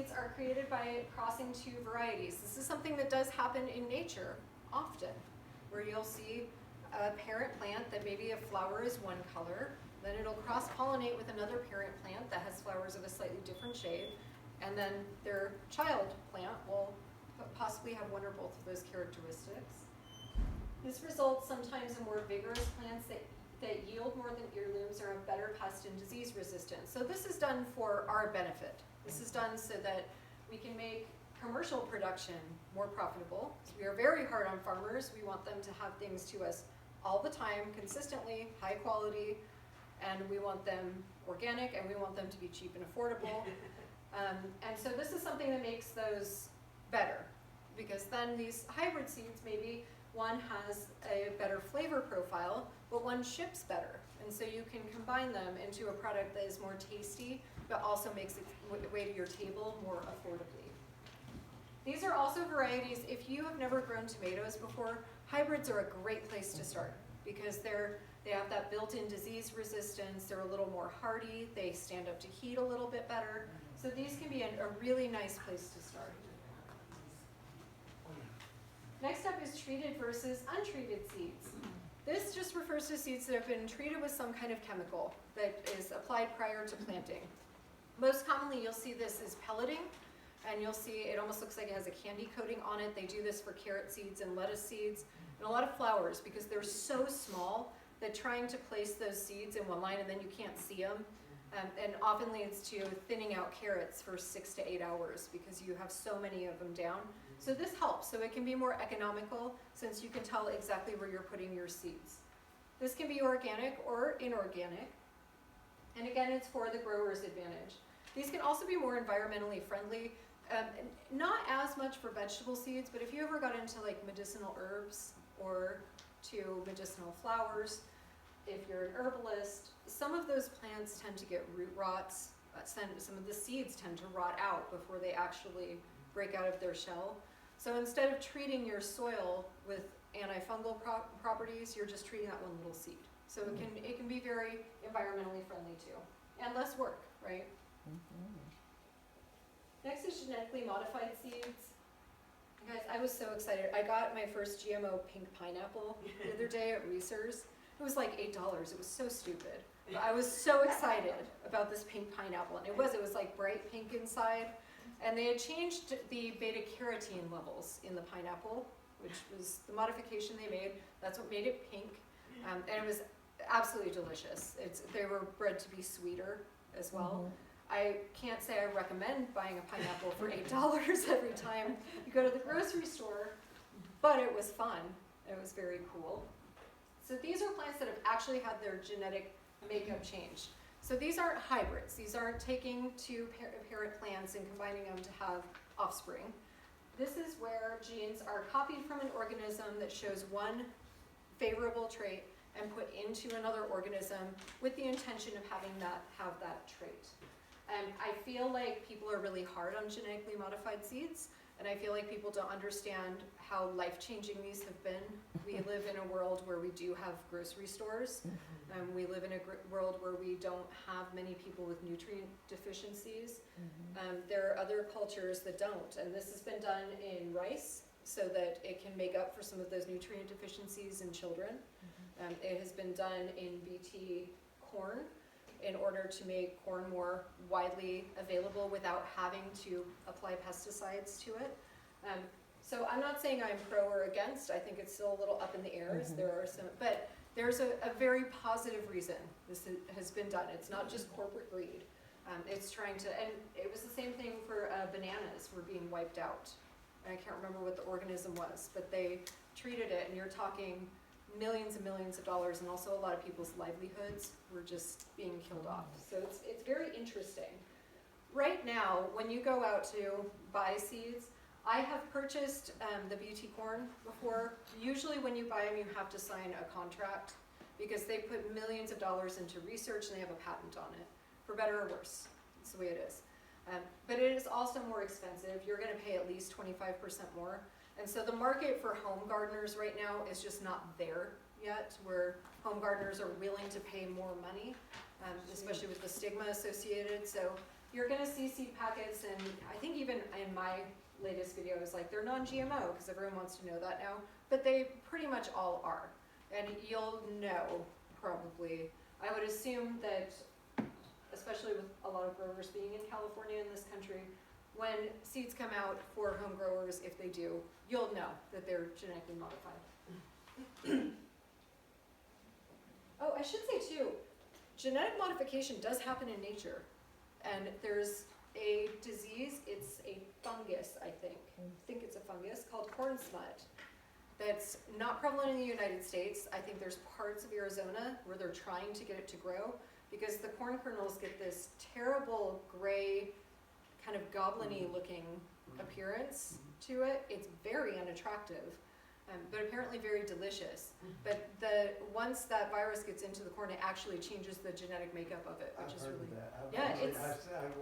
seeds are created by crossing two varieties. This is something that does happen in nature often, where you'll see a parent plant that maybe a flower is one color, then it'll cross-pollinate with another parent plant that has flowers of a slightly different shade, and then their child plant will possibly have one or both of those characteristics. This results sometimes in more vigorous plants that yield more than heirlooms or have better pest and disease resistance. So this is done for our benefit. This is done so that we can make commercial production more profitable. So we are very hard on farmers. We want them to have things to us all the time, consistently, high quality, and we want them organic, and we want them to be cheap and affordable. And so this is something that makes those better, because then these hybrid seeds, maybe one has a better flavor profile, but one ships better. And so you can combine them into a product that is more tasty, but also makes its way to your table more affordably. These are also varieties, if you have never grown tomatoes before, hybrids are a great place to start, because they have that built-in disease resistance, they're a little more hardy, they stand up to heat a little bit better. So these can be a really nice place to start. Next up is treated versus untreated seeds. This just refers to seeds that have been treated with some kind of chemical that is applied prior to planting. Most commonly you'll see this as pelleting, and you'll see it almost looks like it has a candy coating on it. They do this for carrot seeds and lettuce seeds and a lot of flowers, because they're so small that trying to place those seeds in one line and then you can't see them, and often leads to thinning out carrots for 6 to 8 hours because you have so many of them down. So this helps, so it can be more economical since you can tell exactly where you're putting your seeds. This can be organic or inorganic, and again, it's for the grower's advantage. These can also be more environmentally friendly, not as much for vegetable seeds, but if you ever got into like medicinal herbs or to medicinal flowers, if you're an herbalist, some of those plants tend to get root rots. Some of the seeds tend to rot out before they actually break out of their shell. So instead of treating your soil with antifungal properties, you're just treating that one little seed. So it can be very environmentally friendly too, and less work, right? Next is genetically modified seeds. Guys, I was so excited. I got my first GMO pink pineapple the other day at Reese's. It was like $8. It was so stupid. But I was so excited about this pink pineapple, and it was like bright pink inside. And they had changed the beta-carotene levels in the pineapple, which was the modification they made. That's what made it pink, and it was absolutely delicious. They were bred to be sweeter as well. I can't say I recommend buying a pineapple for $8 every time you go to the grocery store, but it was fun. It was very cool. So these are plants that have actually had their genetic makeup changed. So these aren't hybrids. These aren't taking two parent plants and combining them to have offspring. This is where genes are copied from an organism that shows one favorable trait and put into another organism with the intention of having have that trait. And I feel like people are really hard on genetically modified seeds, and I feel like people don't understand how life-changing these have been. We live in a world where we do have grocery stores. We live in a world where we don't have many people with nutrient deficiencies. There are other cultures that don't, and this has been done in rice so that it can make up for some of those nutrient deficiencies in children. It has been done in BT corn in order to make corn more widely available without having to apply pesticides to it. So I'm not saying I'm pro or against. I think it's still a little up in the air. There are some, but there's a very positive reason this has been done. It's not just corporate greed. It's trying to, and it was the same thing for bananas were being wiped out. And I can't remember what the organism was, but they treated it, and you're talking millions and millions of dollars, and also a lot of people's livelihoods were just being killed off. So it's very interesting. Right now, when you go out to buy seeds, I have purchased the BT corn before. Usually when you buy them, you have to sign a contract because they put millions of dollars into research and they have a patent on it, for better or worse. That's the way it is. But it is also more expensive. You're going to pay at least 25% more. And so the market for home gardeners right now is just not there yet, where home gardeners are willing to pay more money, especially with the stigma associated. So you're gonna see seed packets, and I think even in my latest video, is like they're non-GMO, because everyone wants to know that now, but they pretty much all are. And you'll know, probably, I would assume that, especially with a lot of growers being in California in this country, when seeds come out for home growers, if they do, you'll know that they're genetically modified. Oh, I should say too, genetic modification does happen in nature. And there's a disease, it's a fungus, I think it's a fungus, called corn smut, that's not prevalent in the United States. I think there's parts of Arizona where they're trying to get it to grow, because the corn kernels get this terrible gray, kind of goblin-y looking appearance to it. It's very unattractive, but apparently very delicious. But once that virus gets into the corn, it actually changes the genetic makeup of it, which is really... I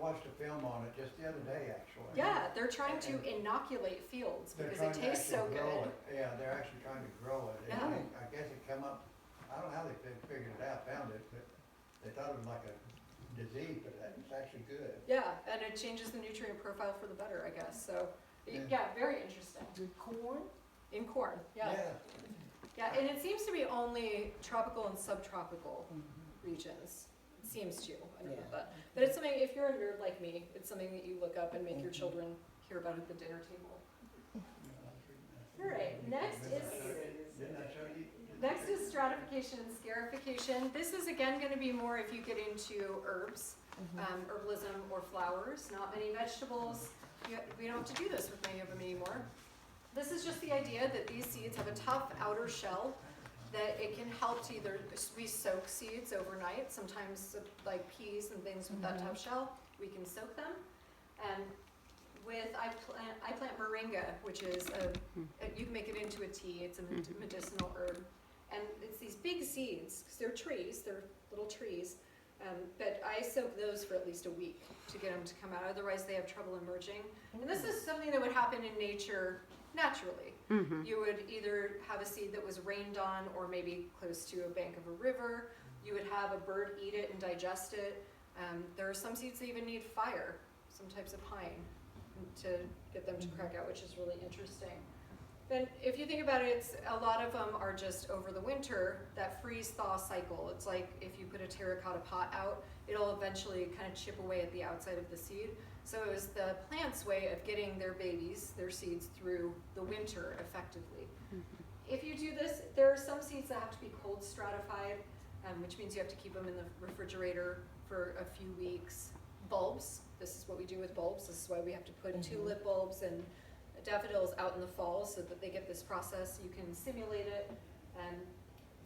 watched a film on it just the other day, actually. Yeah, they're trying to inoculate fields because it tastes so good. Yeah, they're actually trying to grow it. Yeah. I guess it come up, I don't know how they figured it out, found it, but they thought it was like a disease, but it's actually good. Yeah, and it changes the nutrient profile for the better, I guess. So, yeah, very interesting. With corn? In corn, yeah. Yeah, and it seems to be only tropical and subtropical regions. It seems to, I don't know that. But it's something, if you're a nerd like me, it's something that you look up and make your children hear about at the dinner table. All right, next is stratification and scarification. This is again going to be more if you get into herbs, herbalism, or flowers. Not many vegetables. We don't have to do this with many of them anymore. This is just the idea that these seeds have a tough outer shell, that it can help to either, we soak seeds overnight, sometimes like peas and things with that tough shell, we can soak them. And I plant moringa, which is, you can make it into a tea, it's a medicinal herb. And it's these big seeds, because they're trees, they're little trees, but I soak those for at least a week to get them to come out, otherwise they have trouble emerging. And this is something that would happen in nature naturally. You would either have a seed that was rained on, or maybe close to a bank of a river. You would have a bird eat it and digest it. There are some seeds that even need fire, some types of pine, to get them to crack out, which is really interesting. Then if you think about it, a lot of them are just over the winter, that freeze-thaw cycle. It's like if you put a terracotta pot out, it'll eventually kind of chip away at the outside of the seed. So it was the plant's way of getting their babies, their seeds, through the winter effectively. If you do this, there are some seeds that have to be cold stratified, which means you have to keep them in the refrigerator for a few weeks. Bulbs, this is what we do with bulbs. This is why we have to put tulip bulbs and daffodils out in the fall so that they get this process. You can simulate it. And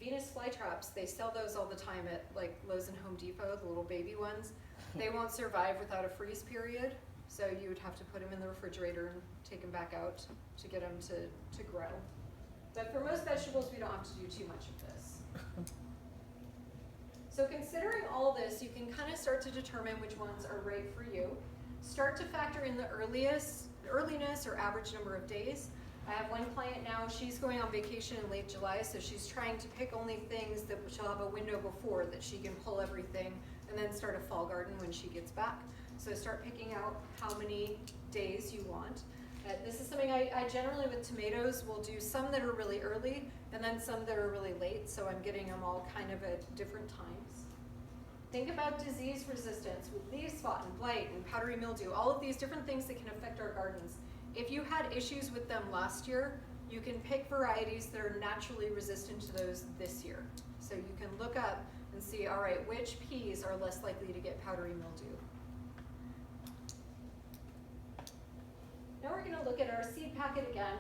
Venus flytraps, they sell those all the time at like Lowe's and Home Depot, the little baby ones. They won't survive without a freeze period, so you would have to put them in the refrigerator and take them back out to get them to grow. But for most vegetables, we don't have to do too much of this. So considering all this, you can kind of start to determine which ones are right for you. Start to factor in the earliness or average number of days. I have one client now, she's going on vacation in late July, so she's trying to pick only things that she'll have a window before that she can pull everything and then start a fall garden when she gets back. So start picking out how many days you want. This is something I generally with tomatoes will do some that are really early and then some that are really late, so I'm getting them all kind of at different times. Think about disease resistance with leaf spot and blight and powdery mildew, all of these different things that can affect our gardens. If you had issues with them last year, you can pick varieties that are naturally resistant to those this year. So you can look up and see, all right, which peas are less likely to get powdery mildew. Now we're going to look at our seed packet again.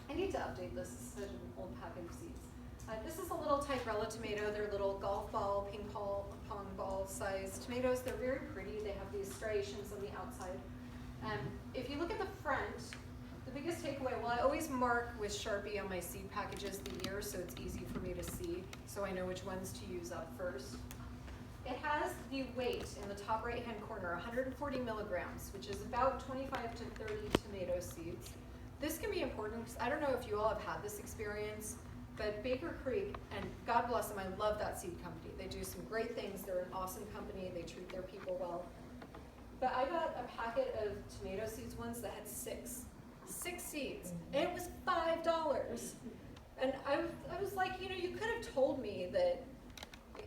I need to update this. This is such an old packet of seeds. This is a little Tyrella tomato. They're little golf ball, ping pong ball sized tomatoes. They're very pretty. They have these striations on the outside. If you look at the front, the biggest takeaway, well, I always mark with Sharpie on my seed packages the year so it's easy for me to see, so I know which ones to use up first. It has the weight in the top right-hand corner, 140 milligrams, which is about 25 to 30 tomato seeds. This can be important because I don't know if you all have had this experience, but Baker Creek, and God bless them, I love that seed company. They do some great things. They're an awesome company. They treat their people well. But I packet of tomato seeds once that had six seeds, and it was $5. And I was like, you know, you could have told me that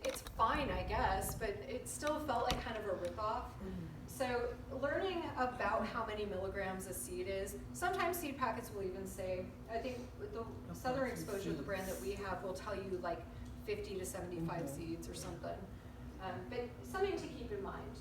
it's fine, I guess, but it still felt like kind of a ripoff. So learning about how many milligrams a seed is, sometimes seed packets will even say, I think the Southern Exposure, the brand that we have, will tell you like 50 to 75 seeds or something. But something to keep in mind.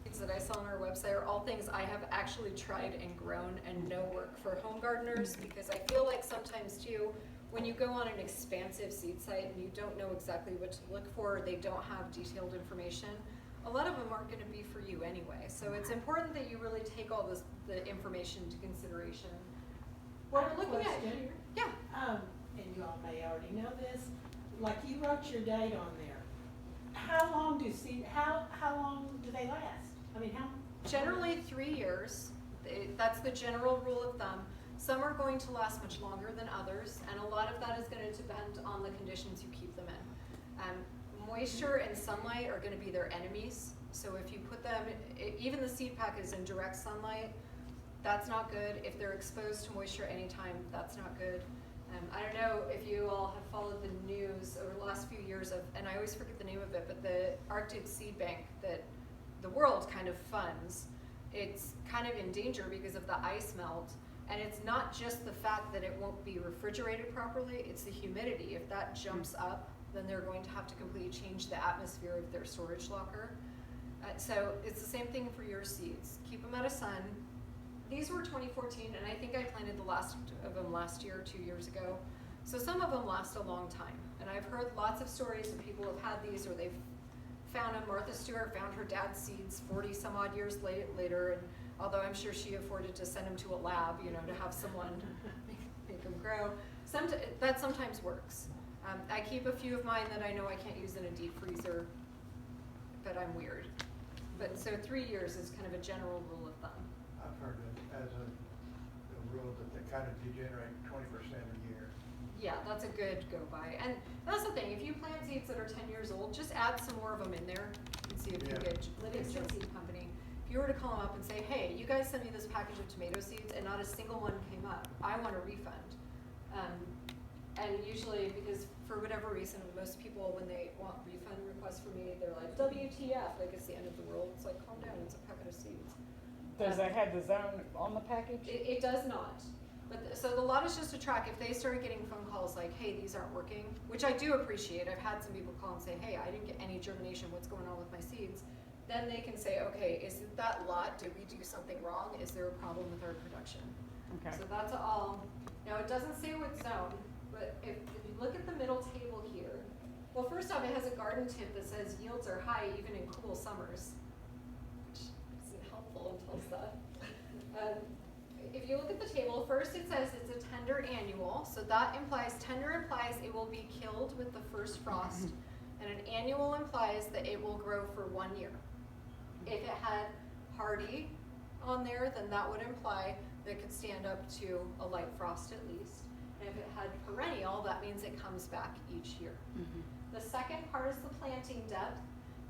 Things that I saw on our website are all things I have actually tried and grown and know work for home gardeners, because I feel like sometimes too, when you go on an expansive seed site and you don't know exactly what to look for, or they don't have detailed information, a lot of them aren't going to be for you anyway. So it's important that you really take all the information into consideration. What we're looking at here, yeah. And you all may already know this, like you wrote your date on there. How long do they last? I mean, how? Generally 3 years. That's the general rule of thumb. Some are going to last much longer than others, and a lot of that is going to depend on the conditions you keep them in. Moisture and sunlight are going to be their enemies. So if you put them, even the seed pack is in direct sunlight, that's not good. If they're exposed to moisture anytime, that's not good. I don't know if you all have followed the news over the last few years and I always forget the name of it, but the Arctic Seed Bank that the world kind of funds, it's kind of in danger because of the ice melt. And it's not just the fact that it won't be refrigerated properly, it's the humidity. If that jumps up, then they're going to have to completely change the atmosphere of their storage locker. So it's the same thing for your seeds. Keep them out of sun. These were 2014, and I think I planted the last of them last year, 2 years ago. So some of them last a long time. And I've heard lots of stories of people who have had these, or they've found them. Martha Stewart found her dad's seeds 40 some odd years later, and although I'm sure she afforded to send them to a lab, you know, to have someone make them grow. That sometimes works. I keep a few of mine that I know I can't use in a deep freezer, but I'm weird. But so 3 years is kind of a general rule of thumb. I've heard it as a rule that they kind of degenerate 20% a year. Yeah, that's a good go by. And that's the thing, if you plant seeds that are 10 years old, just add some more of them in there and see if you get Livingston Seed Company. If you were to call them up and say, hey, you guys sent me this package of tomato seeds and not a single one came up, I want a refund. And usually, because for whatever reason, most people, when they want refund requests from me, they're like, WTF, like it's the end of the world. It's like, calm down, it's a packet of seeds. Does that have the zone on the package? It does not. But so the lot is just a track. If they start getting phone calls like, hey, these aren't working, which I do appreciate. I've had some people call and say, hey, I didn't get any germination. What's going on with my seeds? Then they can say, okay, is it that lot? Did we do something wrong? Is there a problem with our production? Okay. So that's all. Now it doesn't say what zone, but if you look at the middle table here, well, first off, it has a garden tip that says yields are high even in cool summers, which isn't helpful until stuff. If you look at the table, first it says it's a tender annual, so that implies it will be killed with the first frost, and an annual implies that it will grow for 1 year. If it had hardy on there, then that would imply that it could stand up to a light frost at least. And if it had perennial, that means it comes back each year. The second part is the planting depth.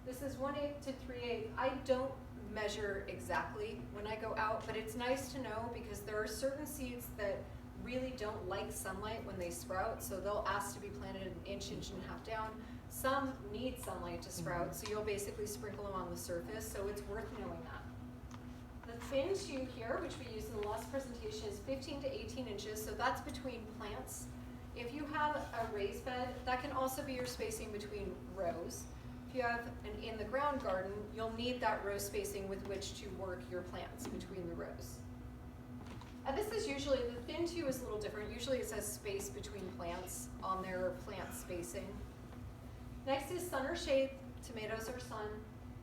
This is 1/8 to 3/8. I don't measure exactly when I go out, but it's nice to know because there are certain seeds that really don't like sunlight when they sprout, so they'll ask to be planted an inch and a half down. Some need sunlight to sprout, so you'll basically sprinkle them on the surface, so it's worth knowing that. The thin tube here, which we used in the last presentation, is 15 to 18 inches, so that's between plants. If you have a raised bed, that can also be your spacing between rows. If you have an in-the-ground garden, you'll need that row spacing with which to work your plants between the rows. And this is usually, the thin tube is a little different. Usually it says space between plants on their plant spacing. Next is sun or shade. Tomatoes are sun.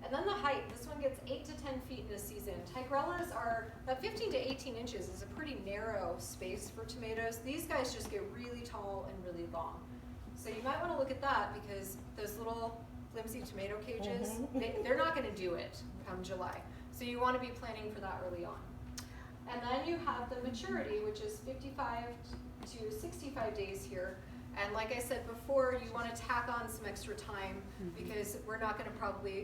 And then the height, this one gets 8 to 10 feet in a season. Tigrellas are, about 15 to 18 inches is a pretty narrow space for tomatoes. These guys just get really tall and really long. So you might want to look at that because those little flimsy tomato cages, they're not going to do it come July. So you want to be planning for that early on. And then you have the maturity, which is 55 to 65 days here. And like I said before, you wanna tack on some extra time because we're not gonna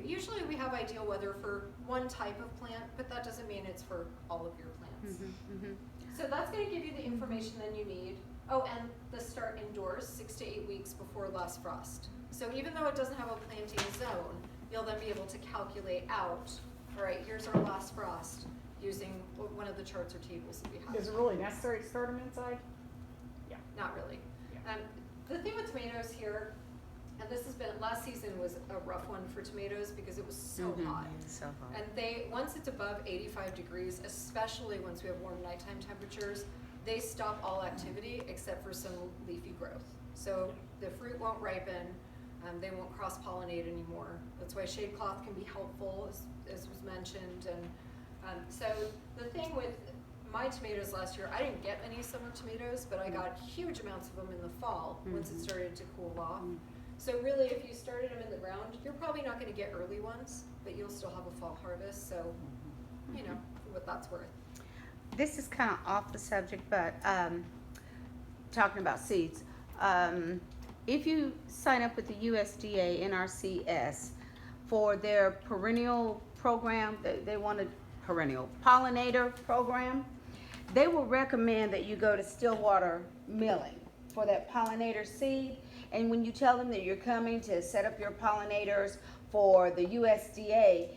usually we have ideal weather for one type of plant, but that doesn't mean it's for all of your plants. So that's gonna give you the information that you need. Oh, and the start indoors 6 to 8 weeks before last frost. So even though it doesn't have a planting zone, you'll then be able to calculate out, all right, here's our last frost, using one of the charts or tables that we have. Is it really necessary to start them inside? Not really. Yeah. The thing with tomatoes here, and this has been, last season was a rough one for tomatoes because it was so hot. So hot. And once it's above 85 degrees, especially once we have warm nighttime temperatures, they stop all activity except for some leafy growth. So the fruit won't ripen, they won't cross-pollinate anymore. That's why shade cloth can be helpful, as was mentioned. And so the thing with my tomatoes last year, I didn't get any summer tomatoes, but I got huge amounts of them in the fall once it started to cool off. So really, if you started them in the ground, you're probably not gonna get early ones, but you'll still have a fall harvest, so, you know, for what that's worth. This is kind of off the subject, but talking about seeds. If you sign up with the USDA NRCS for their perennial program, they want a perennial pollinator program, they will recommend that you go to Stillwater Milling for that pollinator seed. And when you tell them that you're coming to set up your pollinators for the USDA,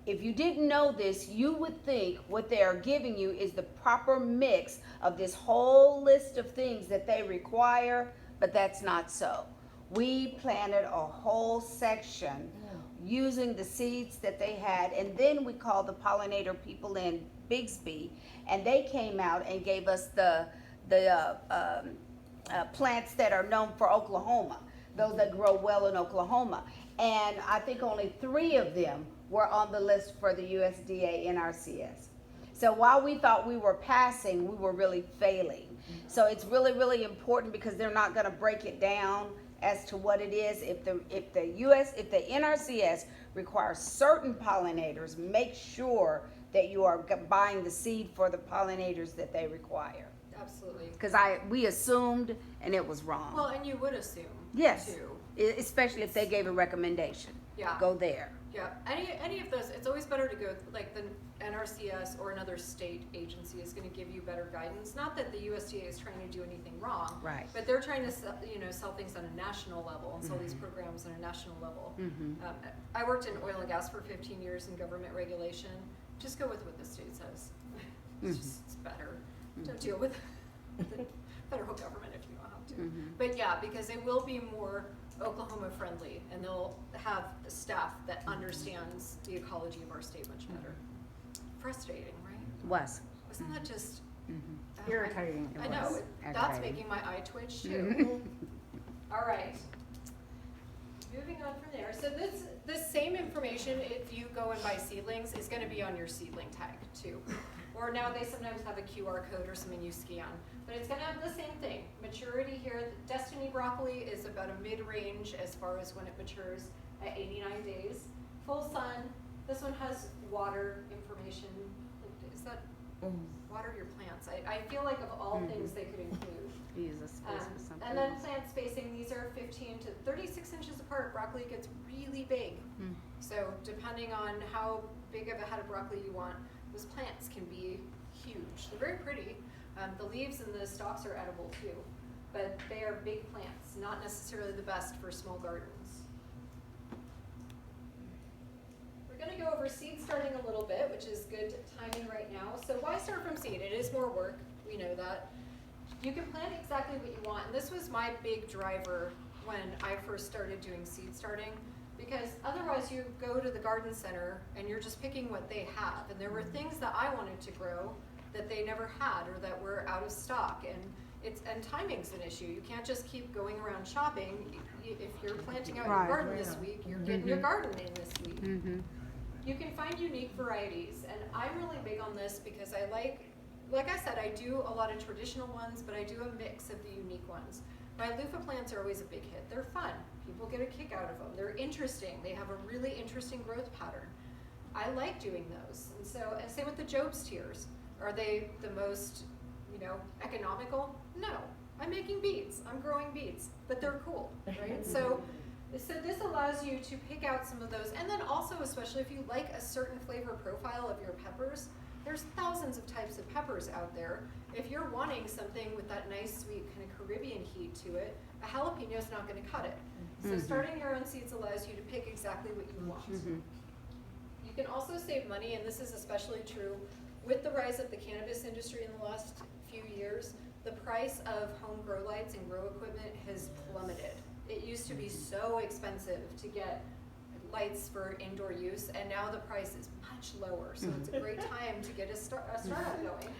if you didn't know this, you would think what they are giving you is the proper mix of this whole list of things that they require, but that's not so. We planted a whole section using the seeds that they had, and then we called the pollinator people in Bigsby, and they came out and gave us the plants that are known for Oklahoma, those that grow well in Oklahoma. And I think only 3 of them were on the list for the USDA NRCS. So while we thought we were passing, we were really failing. So it's really, really important because they're not going to break it down as to what it is. If the NRCS requires certain pollinators, make sure that you are buying the seed for the pollinators that they require. Absolutely. Because we assumed, and it was wrong. Well, and you would assume, Yes. too. Especially if they gave a recommendation. Yeah. Go there. Yeah, any of those, it's always better to go, like the NRCS or another state agency is gonna give you better guidance. Not that the USDA is trying to do anything wrong. Right. But they're trying to sell things on a national level and sell these programs on a national level. I worked in oil and gas for 15 years in government regulation. Just go with what the state says. It's better. Don't deal with the federal government if you don't have to. But yeah, because it will be more Oklahoma friendly, and they'll have staff that understands the ecology of our state much better. Frustrating, right? Wasn't that just Irritating. I know, that's Aggravating. making my eye twitch too. All right. Moving on from there. So this same information, if you go and buy seedlings, is gonna be on your seedling tag too. Or now they sometimes have a QR code or something you scan. But it's gonna have the same thing. Maturity here, the Destiny broccoli is about a mid-range as far as when it matures at 89 days. Full sun, this one has water information. Is that water your plants? I feel like of all things they could include. Use a space for something And then else. plant spacing, these are 15 to 36 inches apart. Broccoli gets really big. So depending on how big of a head of broccoli you want, those plants can be huge. They're very pretty. The leaves and the stalks are edible too, but they are big plants, not necessarily the best for small gardens. We're gonna go over seed starting a little bit, which is good timing right now. So why start from seed? It is more work, we know that. You can plant exactly what you want, and this was my big driver when I first started doing seed starting, because otherwise you go to the garden center and you're just picking what they have, and there were things that I wanted to grow that they never had or that were out of stock, and timing's an issue. You can't just keep going around shopping. If you're planting out your garden this week, you're getting your garden in this week. You can find unique varieties, and I'm really big on this because I like I said, I do a lot of traditional ones, but I do a mix of the unique ones. My loofah plants are always a big hit. They're fun. People get a kick out of them. They're interesting. They have a really interesting growth pattern. I like doing those. And so, and same with the Job's tears. Are they the most, economical? No. I'm making beets, I'm growing beets, but they're cool, right? So this allows you to pick out some of those, and then also, especially if you like a certain flavor profile of your peppers, there's thousands of types of peppers out there. If you're wanting something with that nice, sweet kind of Caribbean heat to it, a jalapeno is not going to cut it. So starting your own seeds allows you to pick exactly what you want. You can also save money, and this is especially true with the rise of the cannabis industry in the last few years. The price of home grow lights and grow equipment has plummeted. It used to be so expensive to get lights for indoor use, and now the price is much lower. So it's a great time to get a startup going.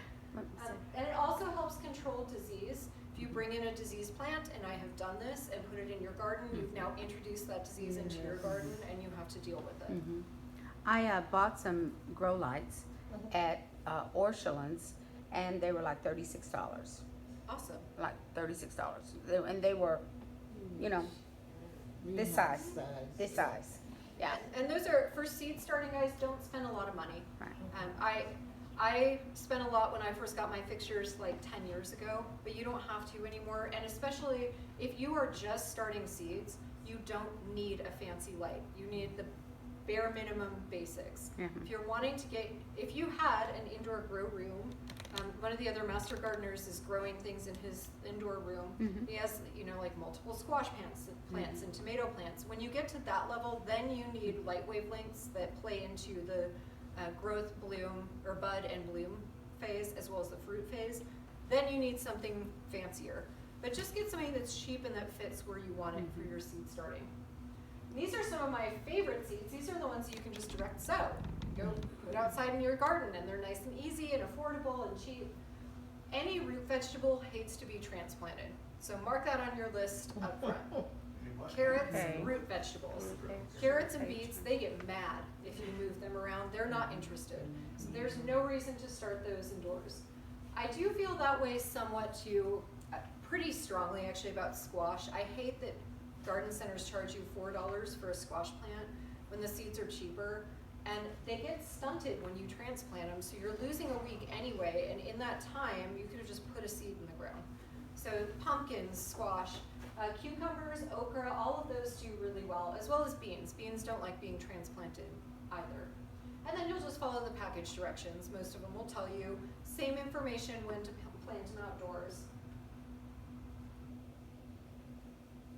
And it also helps control disease. If you bring in a disease plant, and I have done this, and put it in your garden, you've now introduced that disease into your garden, and you have to deal with it. I bought some grow lights at Orchard's, and they were like $36. Awesome. Like $36. And they were, you know, this size. This size. Yeah. And those are, for seed starting guys, don't spend a lot of money. Right. I spent a lot when I first got my fixtures like 10 years ago, but you don't have to anymore. And especially if you are just starting seeds, you don't need a fancy light. You need the bare minimum basics. If you're wanting to get, if you had an indoor grow room, one of the other master gardeners is growing things in his indoor room. He has, you know, like multiple squash plants and tomato plants. When you get to that level, then you need light wavelengths that play into the growth, bloom, or bud and bloom phase, as well as the fruit phase. Then you need something fancier. But just get something that's cheap and that fits where you want it for your seed starting. And these are some of my favorite seeds. These are the ones you can just direct sow. Go put outside in your garden, and they're nice and easy and affordable and cheap. Any root vegetable hates to be transplanted, so mark that on your list up front. Carrots, root vegetables. Carrots and beets, they get mad if you move them around. They're not interested. So there's no reason to start those indoors. I do feel that way somewhat too, pretty strongly actually about squash. I hate that garden centers charge you $4 for a squash plant when the seeds are cheaper. And they get stunted when you transplant them, so you're losing a week anyway, and in that time, you could have just put a seed in the ground. So pumpkins, squash, cucumbers, okra, all of those do really well as beans. Beans don't like being transplanted either. And then you'll just follow the package directions. Most of them will tell you same information when to plant them outdoors.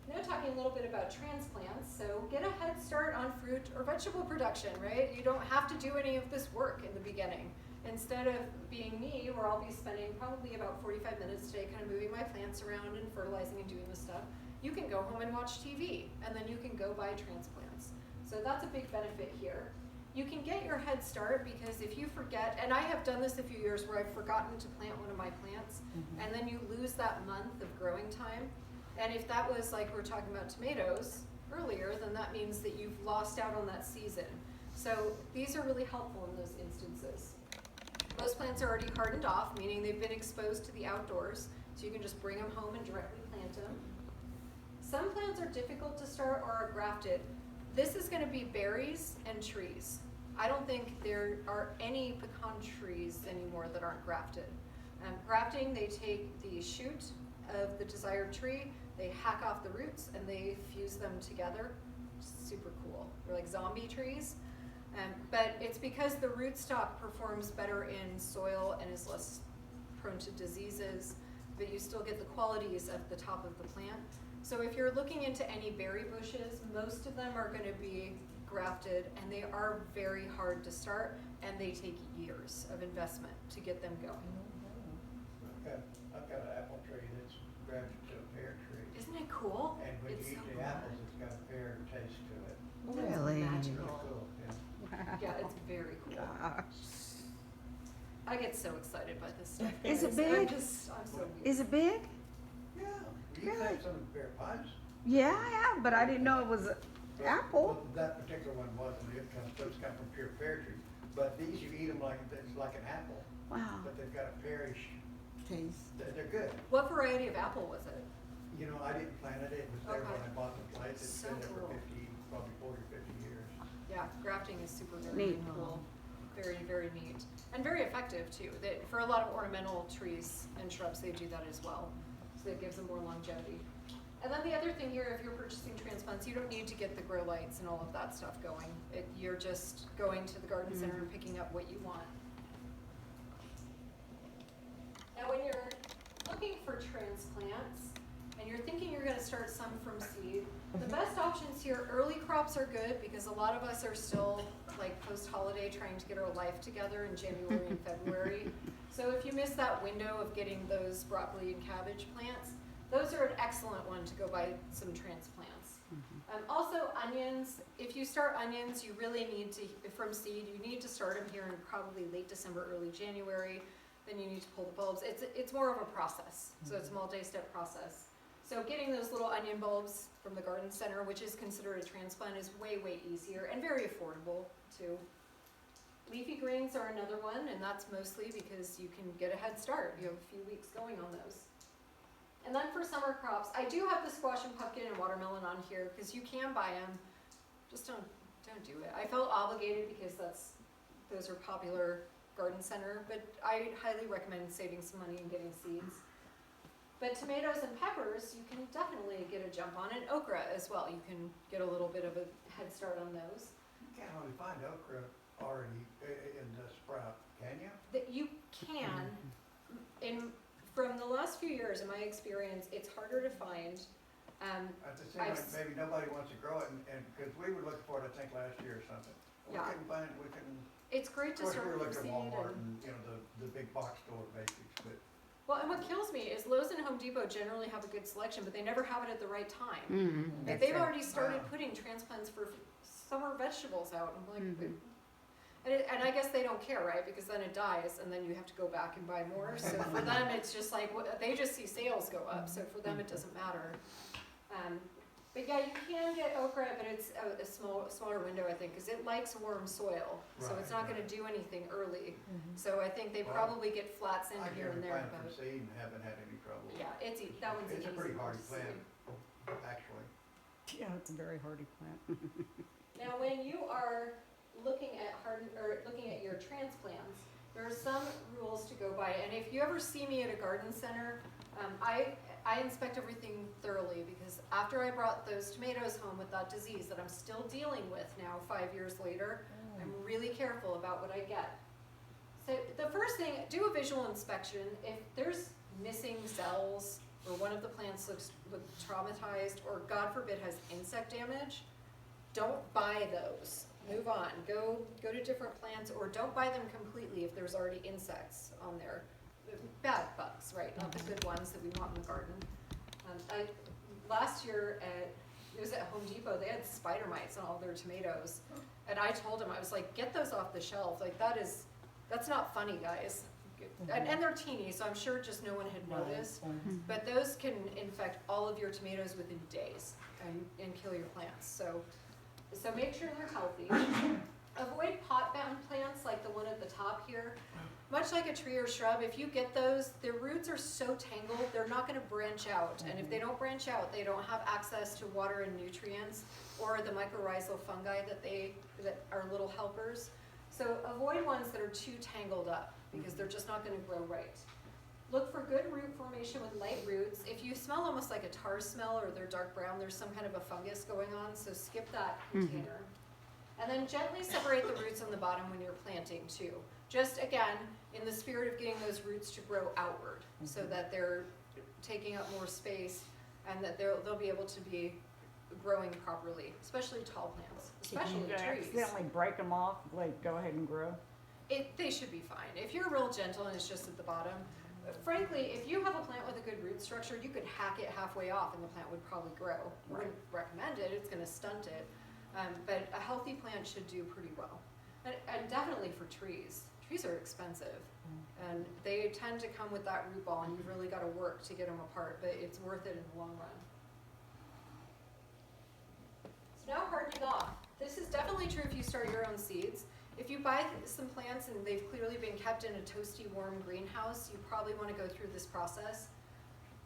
Now talking a little bit about transplants, so get a head start on fruit or vegetable production, right? You don't have to do any of this work in the beginning. Instead of being me, where I'll be spending probably about 45 minutes today kind of moving my plants around and fertilizing and doing this stuff, you can go home and watch TV, and then you can go buy transplants. So that's a big benefit here. You can get your head start because if you forget, and I have done this a few years where I've forgotten to plant one of my plants, and then you lose that month of growing time. And if that was like we were talking about tomatoes earlier, then that means that you've lost out on that season. So these are really helpful in those instances. Most plants are already hardened off, meaning they've been exposed to the outdoors, so you can just bring them home and directly plant them. Some plants are difficult to start or are grafted. This is going to be berries and trees. I don't think there are any pecan trees anymore that aren't grafted. Grafting, they take the shoot of the desired tree, they hack off the roots, and they fuse them together. Super cool. They're like zombie trees. But it's because the rootstock performs better in soil and is less prone to diseases, but you still get the qualities of the top of the plant. So if you're looking into any berry bushes, most of them are going to be grafted, and they are very hard to start, and they take years of investment to get them going. I've got an apple tree that's grafted to a pear tree. Isn't it cool? And when It's you eat so the apples, it's got a pear taste to it. Really? It's magical. really cool, yeah. Yeah, it's very cool. Gosh. I get so excited by this stuff. Is it guys. big? I'm so weird. Is it big? Yeah, you Really? had some of the pear pies. Yeah, I have, but I didn't know it was an apple. Well, that particular one wasn't, those come from pure pear trees. But these, you eat them like, it's like an apple, Wow. but they've got a pearish, Taste. they're good. What variety of apple was it? You know, I didn't plant it, it was there when Okay. I bought the place, it's So been there for cool. 50, probably 40, 50 years. Yeah, grafting is super very Neat. cool. Very, very neat. And very effective too. For a lot of ornamental trees and shrubs, they do that as well. So that gives them more longevity. And then the other thing here, if you're purchasing transplants, you don't need to get the grow lights and all of that stuff going. You're just going to the garden center and picking up what you want. Now when you're looking for transplants, and you're thinking you're gonna start some from seed, the best options here, early crops are good because a lot of us are still like post-holiday trying to get our life together in January and February. So if you miss that window of getting those broccoli and cabbage plants, those are an excellent one to go buy some transplants. Also onions, if you start onions, you really need to, from seed, you need to start them here in probably late December, early January. Then you need to pull the bulbs. It's more of a process, so it's a multi-step process. So getting those little onion bulbs from the garden center, which is considered a transplant, is way, way easier and very affordable too. Leafy greens are another one, and that's mostly because you can get a head start. You have a few weeks going on those. And then for summer crops, I do have the squash and pumpkin and watermelon on here because you can buy them. Just don't do it. I felt obligated because those are popular garden center, but I highly recommend saving some money and getting seeds. But tomatoes and peppers, you can definitely get a jump on, and okra as well. You can get a little bit of a head start on those. You can't really find okra already in the sprout, can you? That you can. From the last few years, in my experience, it's harder to find. At the same time, maybe nobody wants to grow it, and because we were looking for it, I think, last year or something. We Yeah. couldn't find it, we couldn't. It's great to Of course, start we were from looking seed. at Walmart and, the big box store basics, but. Well, and what kills me is Lowe's and Home Depot generally have a good selection, but they never have it at the right time. Like, they've already started putting transplants for summer vegetables out. I'm like, and I guess they don't care, right? Because then it dies, and then you have to go back and buy more. So for them, it's just like they just see sales go up. So for them, it doesn't matter. But yeah, you can get okra, but it's a smaller window, I think, because it likes warm soil. So it's not going to do anything early. So I think they probably get flats in here and there. I can plant from seed and haven't had any trouble. Yeah, that one's an It's a easy pretty one hardy to plant, see. actually. Yeah, it's a very hardy plant. Now, when you are looking at your transplants, there are some rules to go by. And if you ever see me at a garden center, I inspect everything thoroughly because after I brought those tomatoes home with that disease that I'm still dealing with now 5 years later, I'm really careful about what I get. So the first thing, do a visual inspection. If there's missing cells or one of the plants looks traumatized or God forbid has insect damage, don't buy those. Move on. Go to different plants or don't buy them completely if there's already insects on there. Bad bugs, right? Not the good ones that we want in the garden. Last year it was at Home Depot, they had spider mites on all their tomatoes. And I told them, I was like, get those off the shelf. Like that's not funny, guys. And they're teeny, so I'm sure just no one had noticed. But those can infect all of your tomatoes within days and kill your plants. So make sure they're healthy. Avoid pot-bound plants like the one at the top here. Much like a tree or shrub, if you get those, their roots are so tangled, they're not going to branch out. And if they don't branch out, they don't have access to water and nutrients or the mycorrhizal fungi that are little helpers. So avoid ones that are too tangled up because they're just not going to grow right. Look for good root formation with light roots. If you smell almost like a tar smell or they're dark brown, there's some kind of a fungus going on, so skip that container. And then gently separate the roots on the bottom when you're planting too. Just again, in the spirit of getting those roots to grow outward so that they're taking up more space and that they'll be able to be growing properly, especially tall plants, especially If you trees. accidentally break them off, like go ahead and grow. They should be fine. If you're real gentle and it's just at the bottom, frankly, if you have a plant with a good root structure, you could hack it halfway off and the plant would probably grow. I wouldn't recommend it, it's gonna stunt it. But a healthy plant should do pretty well. And definitely for trees. Trees are expensive. And they tend to come with that root ball and you've really gotta work to get them apart, but it's worth it in the long run. So now hardening off. This is definitely true if you start your own seeds. If you buy some plants and they've clearly been kept in a toasty, warm greenhouse, you probably want to go through this process.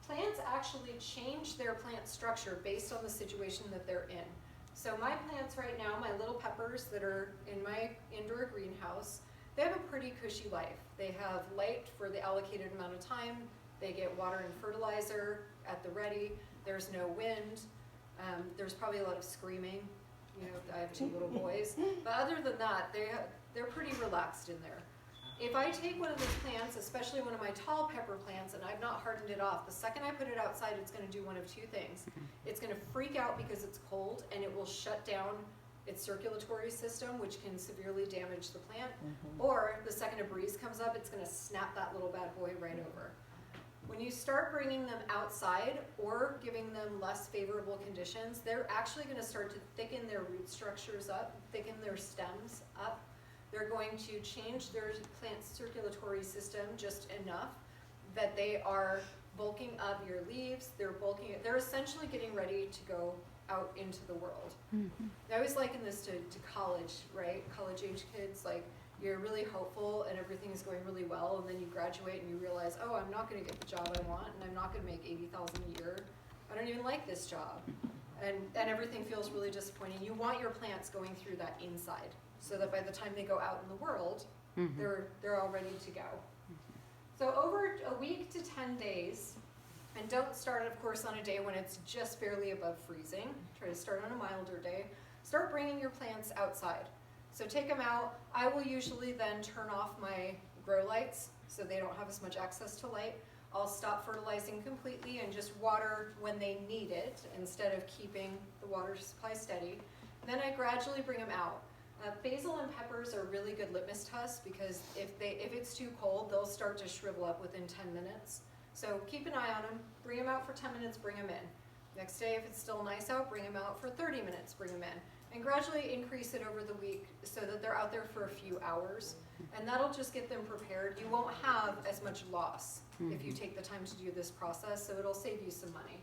Plants actually change their plant structure based on the situation that they're in. So my plants right now, my little peppers that are in my indoor greenhouse, they have a pretty cushy life. They have light for the allocated amount of time. They get water and fertilizer at the ready. There's no wind. There's probably a lot of screaming. You know, I have 2 little boys. But other than that, they're pretty relaxed in there. If I take one of those plants, especially one of my tall pepper plants, and I've not hardened it off, the second I put it outside, it's gonna do one of 2 things. It's gonna freak out because it's cold, and it will shut down its circulatory system, which can severely damage the plant. Or the second a breeze comes up, it's gonna snap that little bad boy right over. When you start bringing them outside or giving them less favorable conditions, they're actually gonna start to thicken their root structures up, thicken their stems up. They're going to change their plant circulatory system just enough that they are bulking up your leaves, they're essentially getting ready to go out into the world. I always liken this to college, right? College age kids, like, you're really hopeful and everything is going really well, and then you graduate and you realize, oh, I'm not gonna get the job I want, and I'm not gonna make $80,000 a year. I don't even like this job. And everything feels really disappointing. You want your plants going through that inside, so that by the time they go out in the world, they're all ready to go. So over a week to 10 days, and don't start, of course, on a day when it's just barely above freezing. Try to start on a milder day. Start bringing your plants outside. So take them out. I will usually then turn off my grow lights so they don't have as much access to light. I'll stop fertilizing completely and just water when they need it instead of keeping the water supply steady. Then I gradually bring them out. Basil and peppers are really good litmus tests because if it's too cold, they'll start to shrivel up within 10 minutes. So keep an eye on them, bring them out for 10 minutes, bring them in. Next day, if it's still nice out, bring them out for 30 minutes, bring them in. And gradually increase it over the week so that they're out there for a few hours. And that'll just get them prepared. You won't have as much loss if you take the time to do this process, so it'll save you some money.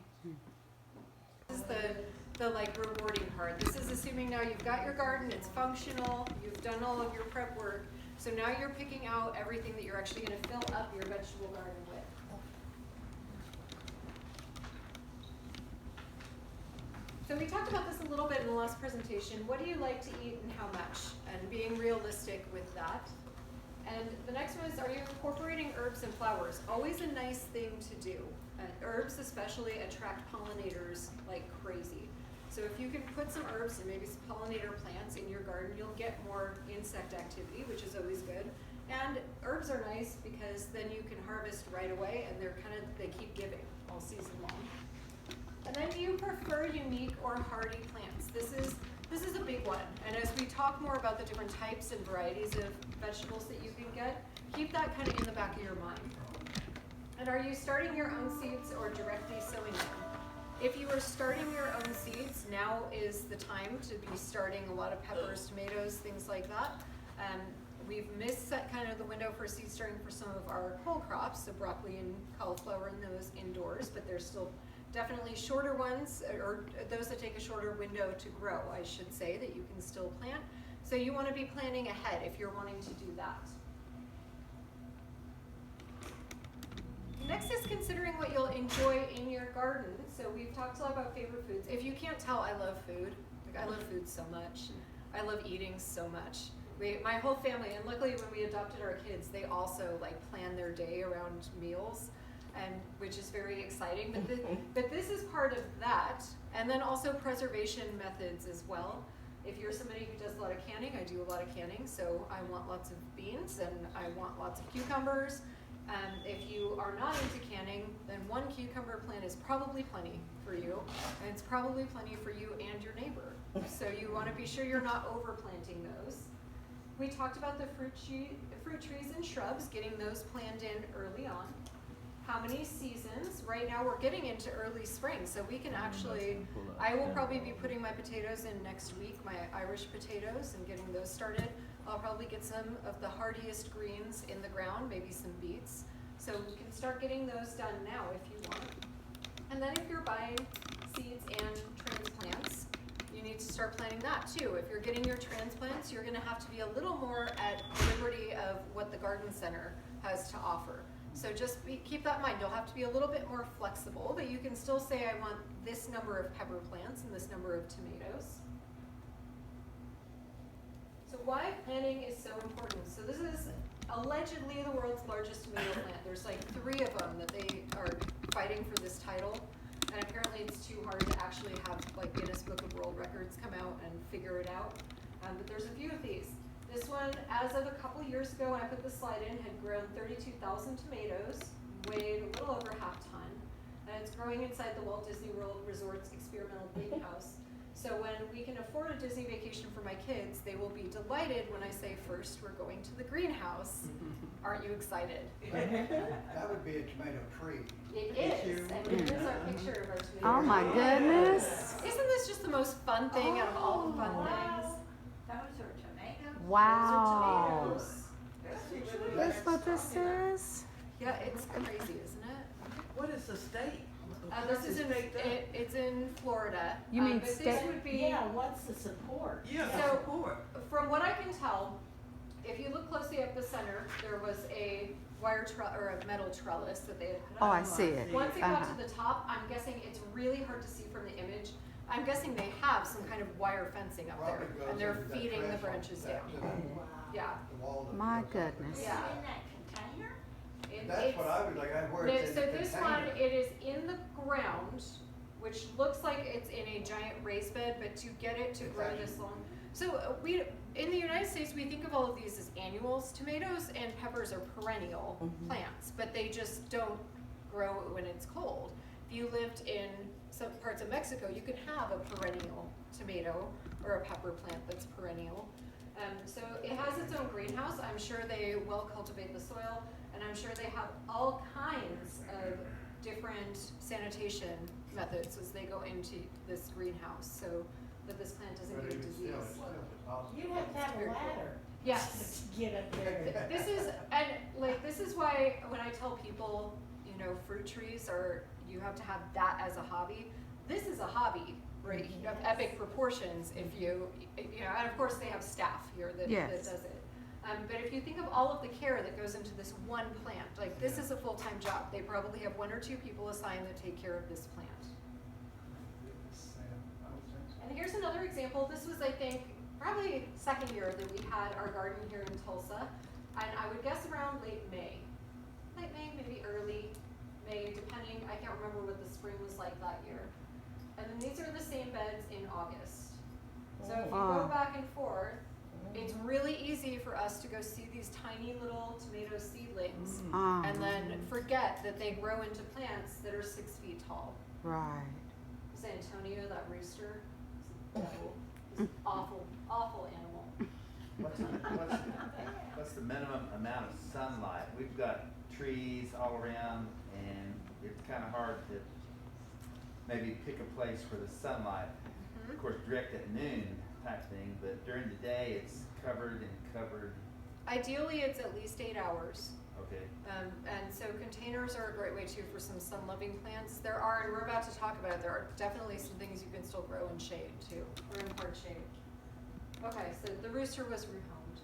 This is the like rewarding part. This is assuming now you've got your garden, it's functional, you've done all of your prep work, so now you're picking out everything that you're actually gonna fill up your vegetable garden with. So we talked about this a little bit in the last presentation. What do you like to eat and how much? And being realistic with that. And the next one is, are you incorporating herbs and flowers? Always a nice thing to do. Herbs especially attract pollinators like crazy. So if you can put some herbs and maybe some pollinator plants in your garden, you'll get more insect activity, which is always good. And herbs are nice because then you can harvest right away and they keep giving all season long. And then do you prefer unique or hardy plants? This is a big one. And as we talk more about the different types and varieties of vegetables that you can get, keep that kind of in the back of your mind. And are you starting your own seeds or directly sowing them? If you are starting your own seeds, now is the time to be starting a lot of peppers, tomatoes, things like that. We've missed that kind of the window for seed starting for some of our whole crops, so broccoli and cauliflower and those indoors, but there's still definitely shorter ones, or those that take a shorter window to grow, I should say, that you can still plant. So you want to be planning ahead if you're wanting to do that. Next is considering what you'll enjoy in your garden. So we've talked a lot about favorite foods. If you can't tell, I love food. Like, I love food so much. I love eating so much. My whole family, and luckily when we adopted our kids, they also like plan their day around meals. Which is very exciting, but this is part of that, and then also preservation methods as well. If you're somebody who does a lot of canning, I do a lot of canning, so I want lots of beans and I want lots of cucumbers. If you are not into canning, then 1 cucumber plant is probably plenty for you, and it's probably plenty for you and your neighbor. So you want to be sure you're not overplanting those. We talked about the fruit trees and shrubs, getting those planned in early on. How many seasons? Right now we're getting into early spring, so we can actually, I will probably be putting my potatoes in next week, my Irish potatoes, and getting those started. I'll probably get some of the hardiest greens in the ground, maybe some beets. So we can start getting those done now if you want. And then if you're buying seeds and transplants, you need to start planning that too. If you're getting your transplants, you're gonna have to be a little more at liberty of what the garden center has to offer. So just keep that in mind. You'll have to be a little bit more flexible, but you can still say, I want this number of pepper plants and this number of tomatoes. So why planning is so important. So this is a allegedly the world's largest tomato plant. There's like 3 of them that they are fighting for this title. And apparently it's too hard to actually have like Guinness Book of World Records come out and figure it out. But there's a few of these. This one, as of a couple years ago when I put the slide in, had grown 32,000 tomatoes, weighed a little over half ton. And it's growing inside the Walt Disney World Resort's experimental greenhouse. So when we can afford a Disney vacation for my kids, they will be delighted when I say first we're going to the greenhouse. Aren't you excited? That would be a tomato tree. It is, and here's our picture of our tomato. Oh my goodness. Isn't this just the most fun thing out of all the fun things? Those are tomatoes. Wow. Those are tomatoes. That's what this is? Yeah, it's crazy, isn't it? What is the state? This is it's in Florida. You mean but state- This would be, Yeah, what's the support? Yeah, So- support. from what I can tell, if you look closely up the center, there was a or a metal trellis that they had put Oh, up. I see it. Once it got Uh-huh. to the top, I'm guessing it's really hard to see from the image. I'm guessing they have some kind of wire fencing up there, Probably goes and they're into that feeding the threshold, branches that down. to the- Wow. Yeah. the wall that My goes up. goodness. Yeah. In that container? That's what I would like, I where No, it's in so the this one, container. it is in the ground, which looks like it's in a giant raised bed, but to get it to It's grow actually- this long. So we, in the United States, we think of all of these as annuals. Tomatoes and peppers are perennial plants, but they just don't grow when it's cold. If you lived in some parts of Mexico, you could have a perennial tomato or a pepper plant that's perennial. So it has its own greenhouse. I'm sure they well cultivate the soil, and I'm sure they have all kinds of different sanitation methods as they go into this greenhouse, so that this plant doesn't But get a even disease. still, it's still possible. You'd have to have a Very cool. ladder Yes. to get up there. This is, and like, this is why when I tell people, you know, fruit trees are, you have to have that as a hobby. This is a hobby, right, of epic proportions if you know, and of course they have staff here that Yes. does it. But if you think of all of the care that goes into this one plant, like this is a full-time job. They probably have 1 or 2 people assigned that take care of this plant. And here's another example. This was, I think, probably second year that we had our garden here in Tulsa. And I would guess around late May. Late May, maybe early May, depending. I can't remember what the spring was like that year. And then these are the same beds in August. So if you go Wow. back and forth, it's really easy for us to go see these tiny little tomato seedlings and then forget that they grow into plants that are 6 feet tall. Right. Was Antonio, that rooster, is a devil. He's an awful, awful animal. What's the minimum amount of sunlight? We've got trees all around, and it's kind of hard to maybe pick a place for the sunlight. Of course, direct at noon type thing, but during the day it's covered and covered. Ideally, it's at least 8 hours. Okay. And so containers are a great way too for some sun-loving plants. There are, and we're about to talk about it, there are definitely some things you can still grow in shade too, or in hard shade. Okay, so the rooster was rehomed.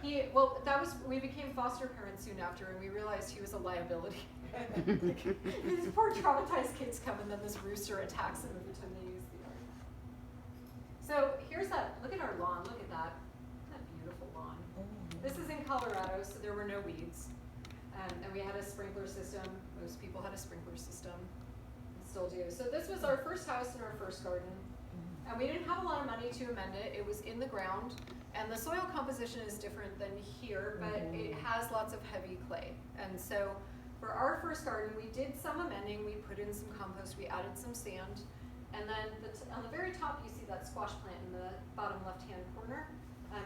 We became foster parents soon after, and we realized he was a liability. These poor traumatized kids come, and then this rooster attacks them every time they use the yard. So here's that, look at our lawn, look at that. Isn't that beautiful lawn? This is in Colorado, so there were no weeds. And we had a sprinkler system. Most people had a sprinkler system, and still do. So this was our first house and our first garden. And we didn't have a lot of money to amend it. It was in the ground. And the soil composition is different than here, but it has lots of heavy clay. And so for our first garden, we did some amending. We put in some compost, we added some sand. And then on the very top, you see that squash plant in the bottom left-hand corner.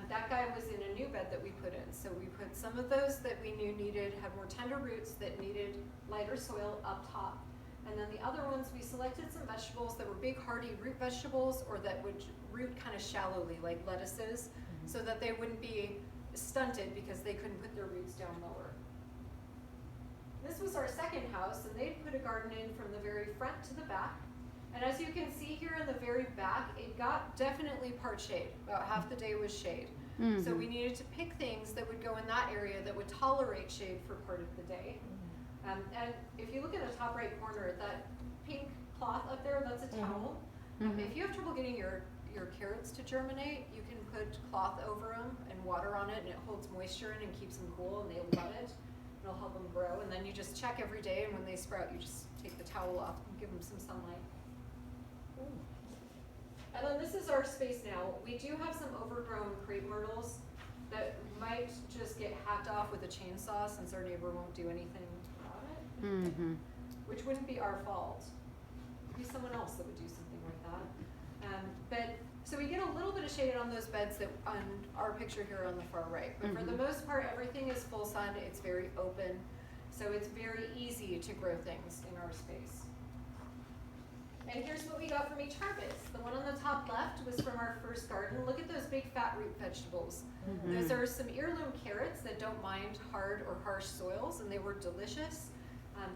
That guy was in a new bed that we put in. So we put some of those that we knew had more tender roots, that needed lighter soil up top. And then the other ones, we selected some vegetables that were big, hardy root vegetables, or that would root kind of shallowly, like lettuces, so that they wouldn't be stunted because they couldn't put their roots down lower. This was our second house, and they'd put a garden in from the very front to the back. And as you can see here in the very back, it got definitely part shade. About half the day was shade. So we needed to pick things that would go in that area that would tolerate shade for part of the day. And if you look in the top right corner, that pink cloth up there, that's a towel. If you have trouble getting your your carrots to germinate, you can put cloth over them and water on it, and it holds moisture in and keeps them cool, and they love it. It'll help them grow, and then you just check every day, and when they sprout, you just take the towel off and give them some sunlight. And then this is our space now. We do have some overgrown crepe myrtles that might just get hacked off with a chainsaw since our neighbor won't do anything about it, Mm-hmm. which wouldn't be our fault. It'd be someone else that would do something like that. But so we get a little bit of shade on those beds that on our picture here on the far right. But for the most part, everything is full sun. It's very open, so it's very easy to grow things in our space. And here's what we got from each harvest. The one on the top left was from our first garden. Look at those big fat root vegetables. Those are some heirloom carrots that don't mind hard or harsh soils, and they were delicious.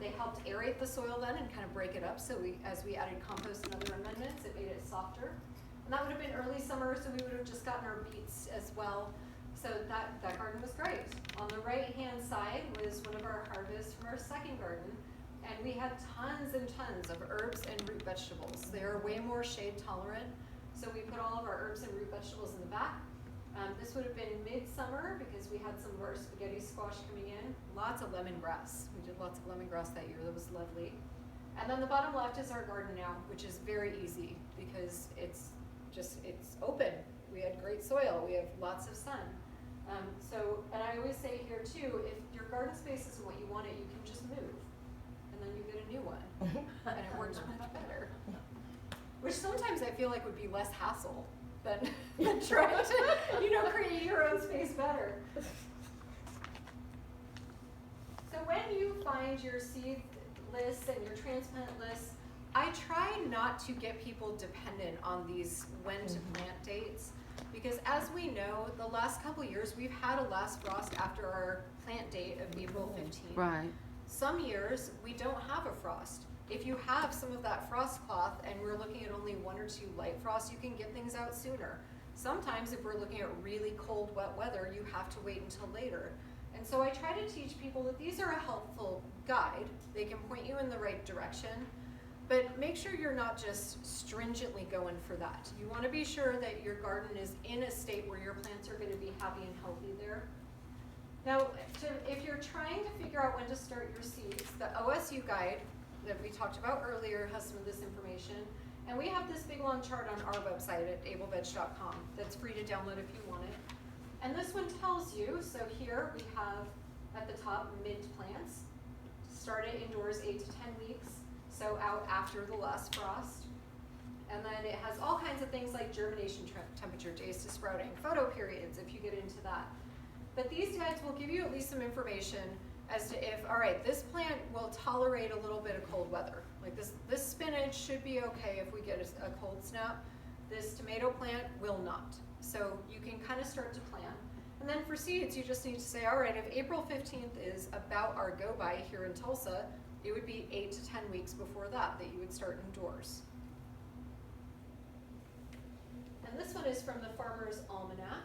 They helped aerate the soil then and kind of break it up, so as we added compost and other amendments, it made it softer. And that would have been early summer, so we would have just gotten our beets as well. So that garden was great. On the right-hand side was one of our harvests from our second garden, and we had tons and tons of herbs and root vegetables. They are way more shade tolerant, so we put all of our herbs and root vegetables in the back. This would have been midsummer because we had some of our spaghetti squash coming in. Lots of lemongrass. We did lots of lemongrass that year. That was lovely. And then the bottom left is our garden now, which is very easy because it's open. We had great soil. We have lots of sun. And I always say here too, if your garden space isn't what you want it, you can just move. And then you get a new one. And it works much better. Which sometimes I feel like would be less hassle than trying to, create your own space better. So when you find your seed lists and your transplant lists, I try not to get people dependent on these when to plant dates, because as we know, the last couple years we've had a last frost after our plant date of April 15th. Right. Some years we don't have a frost. If you have some of that frost cloth and we're looking at only 1 or 2 light frosts, you can get things out sooner. Sometimes if we're looking at really cold, wet weather, you have to wait until later. And so I try to teach people that these are a helpful guide. They can point you in the right direction, but make sure you're not just stringently going for that. You want to be sure that your garden is in a state where your plants are going to be happy and healthy there. Now, if you're trying to figure out when to start your seeds, the OSU guide that we talked about earlier has some of this information. And we have this big long chart on our website at ableveg.com that's free to download if you want it. And this one tells you, so here we have at the top mint plants. Start it indoors 8 to 10 weeks, so out after the last frost. And then it has all kinds of things like germination temperature, days to sprouting, photo periods if you get into that. But these guides will give you at least some information as to if, all right, this plant will tolerate a little bit of cold weather. Like this spinach should be okay if we get a cold snap. This tomato plant will not. So you can kind of start to plan. And then for seeds, you just need to say, all right, if April 15th is about our go-by here in Tulsa, it would be 8 to 10 weeks before that you would start indoors. And this one is from the Farmer's Almanac.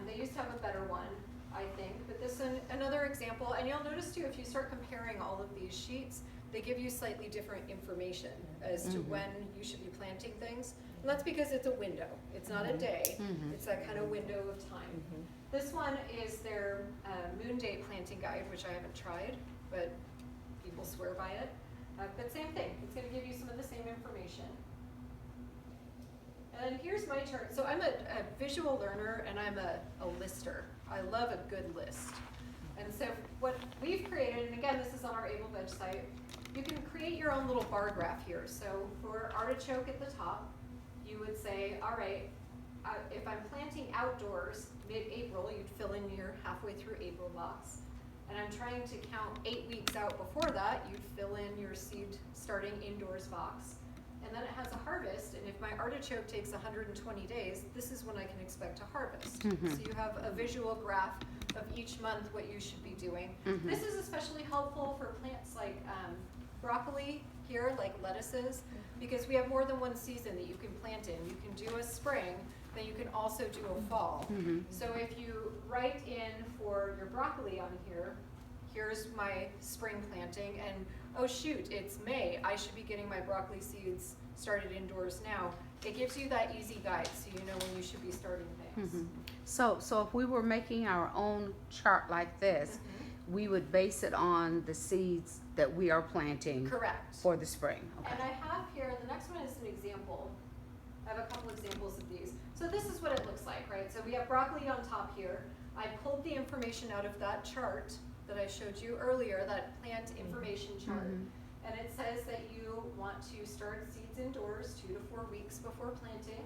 They used to have a better one, I think, but this is another example. And you'll notice too, if you start comparing all of these sheets, they give you slightly different information as to when you should be planting things. And that's because it's a window. It's not a day. It's that kind of window of time. This one is their moon day planting guide, which I haven't tried, but people swear by it. But same thing. It's going to give you some of the same information. And here's my chart. So I'm a visual learner and I'm a lister. I love a good list. And so what we've created, and again, this is on our AbleVeg site, you can create your own little bar graph here. So for artichoke at the top, you would say, all right, if I'm planting outdoors mid-April, you'd fill in your halfway through April box. And I'm trying to count 8 weeks out before that, you'd fill in your seed starting indoors box. And then it has a harvest, and if my artichoke takes 120 days, this is when I can expect to harvest. So you have a visual graph of each month what you should be doing. This is especially helpful for plants like broccoli here, like lettuces, because we have more than one season that you can plant in. You can do a spring, then you can also do a fall. So if you write in for your broccoli on here, here's my spring planting, and oh shoot, it's May. I should be getting my broccoli seeds started indoors now. it gives you that easy guide so you know when you should be starting things. Mhm. So if we were making our own chart like this, we would base it on the seeds that we are planting Correct. for the spring. And I have here, the next one is an example. I have a couple examples of these. So this is what it looks like, right? So we have broccoli on top here. I pulled the information out of that chart that I showed you earlier, that plant information chart. Mhm. And it says that you want to start seeds indoors 2 to 4 weeks before planting.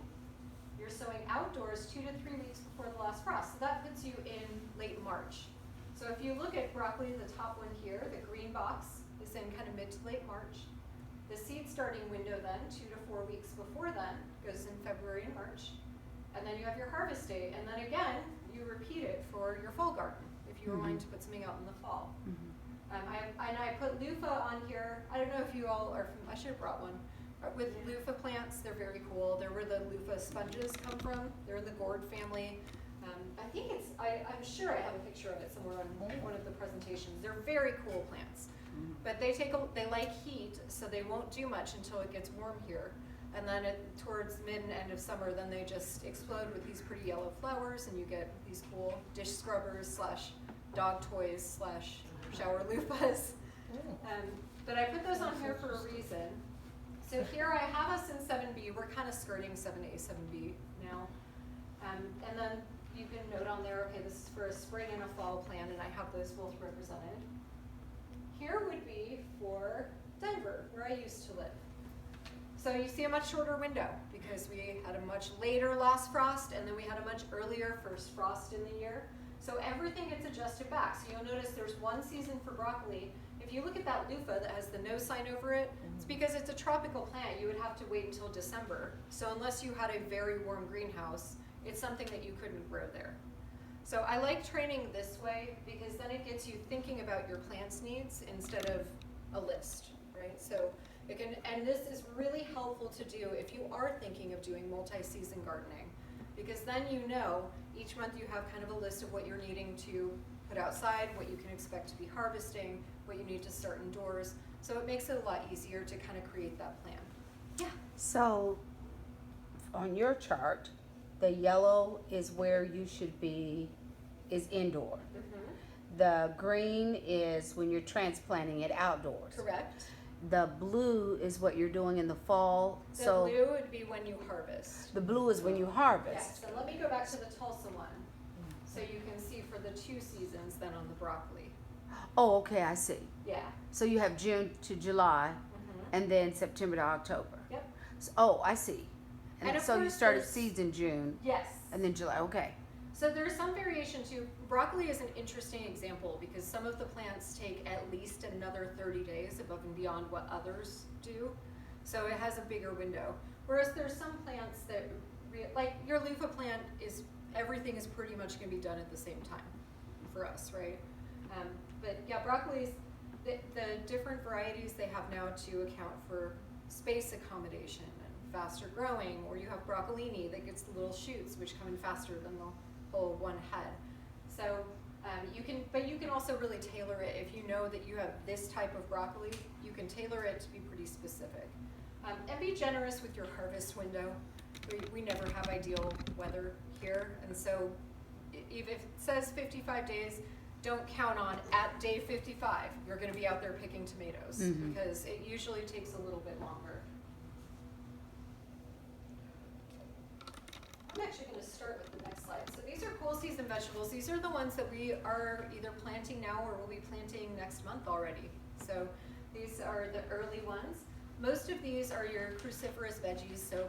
You're sowing outdoors 2 to 3 weeks before the last frost. So that puts you in late March. So if you look at broccoli, the top one here, the green box is in kind of mid to late March. The seed starting window then, 2 to 4 weeks before then, goes in February and March. And then you have your harvest date. And then again, you repeat it for your fall garden if you were wanting to put something out in the fall. Mhm. I put loofah on here. I don't know if you all are, I should have brought one. With loofah plants, they're very cool. They're where the loofah sponges come from. They're in the gourd family. I think it's, I'm sure I have a picture of it somewhere on one of the presentations. They're very cool plants. But they like heat, so they won't do much until it gets warm here. And then towards mid and end of summer, then they just explode with these pretty yellow flowers, and you get these cool dish scrubbers / dog toys / shower loofahs. But I put those on here for a reason. So here I have us in 7B. We're kind of skirting 7A, 7B now. And then you can note on there, okay, this is for a spring and a fall plan, and I have those both represented. Here would be for Denver, where I used to live. So you see a much shorter window because we had a much later last frost, and then we had a much earlier first frost in the year. So everything gets adjusted back. So you'll notice there's one season for broccoli. If you look at that loofah that has the no sign over it, it's because it's a tropical plant. You would have to wait until December. So unless you had a very warm greenhouse, it's something that you couldn't grow there. So I like training this way because then it gets you thinking about your plant's needs instead of a list, right? So it can, and this is really helpful to do if you are thinking of doing multi-season gardening, because then you know each month you have kind of a list of what you're needing to put outside, what you can expect to be harvesting, what you need to start indoors. So it makes it a lot easier to kind of create that plan. Yeah. So on your chart, the yellow is where you should be, is indoor. The green is when you're transplanting it outdoors. Correct. The blue is what you're doing in the fall. The So blue would be when you harvest. the blue is when you harvest. Yes, and let me go back to the Tulsa one, so you can see for the 2 seasons then on the broccoli. Oh, okay, I see. Yeah. So you have June to July, and then September to October. Yep. So, oh, I see. And of so you course started there's- seeds in June, Yes. and then July. Okay. So there's some variation too. Broccoli is an interesting example because some of the plants take at least another 30 days above and beyond what others do. So it has a bigger window. Whereas there's some plants that, like your loofah plant is, everything is pretty much gonna be done at the same time for us, right? But yeah, broccolis, the different varieties they have now to account for space accommodation and faster growing, or you have broccolini that gets the little shoots which come in faster than the whole one head. So you can also really tailor it. If you know that you have this type of broccoli, you can tailor it to be pretty specific. And be generous with your harvest window. We never have ideal weather here, and so if it says 55 days, don't count on at day 55 you're going to be out there picking tomatoes, because it usually takes a little bit longer. I'm actually going to start with the next slide. So these are cool season vegetables. These are the ones that we are either planting now or will be planting next month already. So these are the early ones. Most of these are your cruciferous veggies, so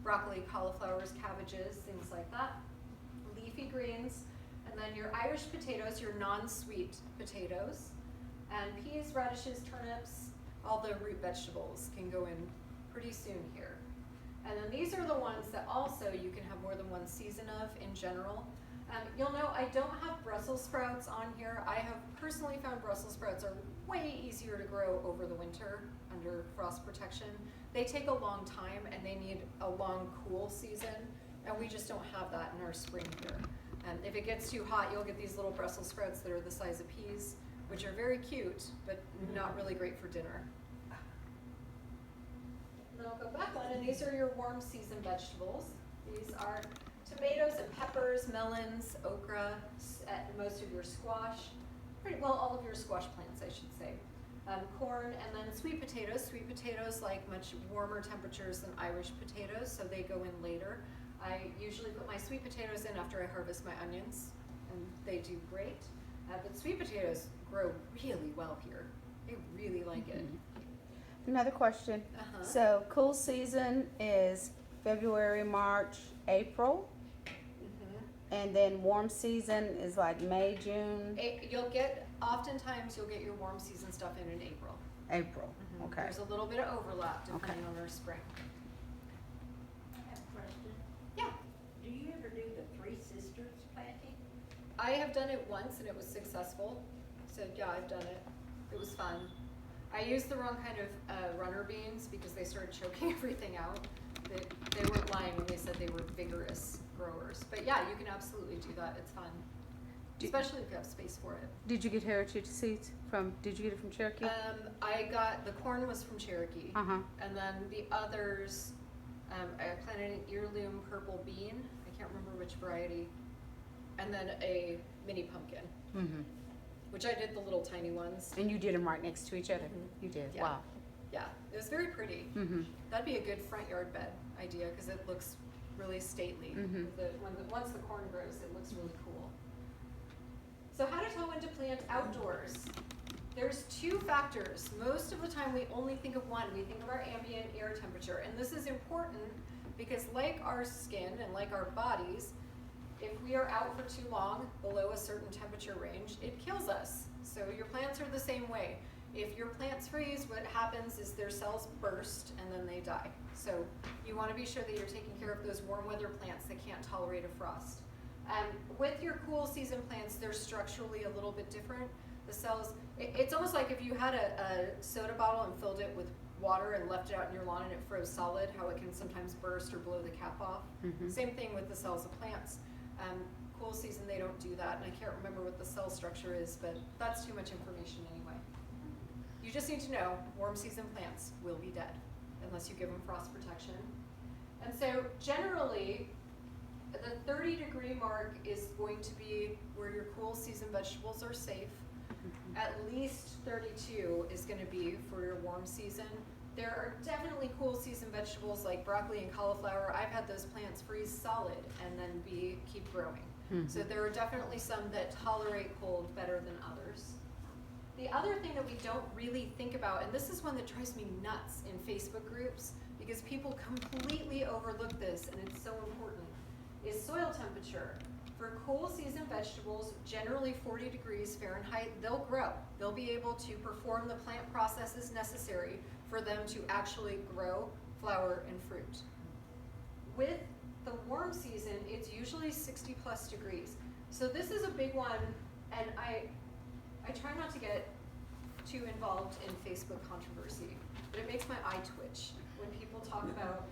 broccoli, cauliflowers, cabbages, things like that. Leafy greens, and then your Irish potatoes, your non-sweet potatoes, and peas, radishes, turnips, all the root vegetables can go in pretty soon here. And then these are the ones that also you can have more than one season of in general. You'll know I don't have Brussels sprouts on here. I have personally found Brussels sprouts are way easier to grow over the winter under frost protection. They take a long time and they need a long cool season, and we just don't have that in our spring here. And if it gets too hot, you'll get these little Brussels sprouts that are the size of peas, which are very cute, but not really great for dinner. then I'll go back one, and these are your warm season vegetables. These are tomatoes and peppers, melons, okra, most of your squash, pretty well all of your squash plants, I should say. Corn, and then sweet potatoes. Sweet potatoes like much warmer temperatures than Irish potatoes, so they go in later. I usually put my sweet potatoes in after I harvest my onions, and they do great. But sweet potatoes grow really well here. I really like it. Another question. Uh-huh. So cool season is February, March, April, and then warm season is like May, June, Oftentimes you'll get your warm season stuff in April. April. Okay. There's a little bit of overlap depending Okay. on our spring. I have a question. Yeah. Do you ever do the Three Sisters planting? I have done it once and it was successful. So yeah, I've done it. It was fun. I used the wrong kind of runner beans because they started choking everything out. They weren't lying when they said they were vigorous growers. But yeah, you can absolutely do that. It's fun. Especially if you have space for it. Did you get heritage seeds did you get it from Cherokee? The corn was from Cherokee. Uh-huh. And then the others, I planted an heirloom purple bean. I can't remember which variety. And then a mini pumpkin, Mm-hmm. which I did the little tiny ones. And you did them right next to each other? Mhm. You did? Yeah. Wow. Yeah, it was very pretty. Mm-hmm. That'd be a good front yard bed idea because it looks really stately. Mhm. Once the corn grows, it looks really cool. So how to tell when to plant outdoors? There's two factors. Most of the time we only think of one. We think of our ambient air temperature. And this is important because like our skin and like our bodies, if we are out for too long below a certain temperature range, it kills us. So your plants are the same way. If your plants freeze, what happens is their cells burst and then they die. So you want to be sure that you're taking care of those warm weather plants that can't tolerate a frost. With your cool season plants, they're structurally a little bit different. The cells, it's almost like if you had a soda bottle and filled it with water and left it out in your lawn and it froze solid, how it can sometimes burst or blow the cap off. Mhm. Same thing with the cells of plants. Cool season, they don't do that, and I can't remember what the cell structure is, but that's too much information anyway. You just need to know warm season plants will be dead unless you give them frost protection. And so generally, the 30-degree mark is going to be where your cool season vegetables are safe. At least 32 is going to be for your warm season. There are definitely cool season vegetables like broccoli and cauliflower. I've had those plants freeze solid and then keep growing. Mhm. So there are definitely some that tolerate cold better than others. The other thing that we don't really think about, and this is one that drives me nuts in Facebook groups because people completely overlook this and it's so important, is soil temperature. For cool season vegetables, generally 40 degrees Fahrenheit, they'll grow. They'll be able to perform the plant processes necessary for them to actually grow, flower, and fruit. With the warm season, it's usually 60 plus degrees. So this is a big one, and I try not to get too involved in Facebook controversy, but it makes my eye twitch when people talk about,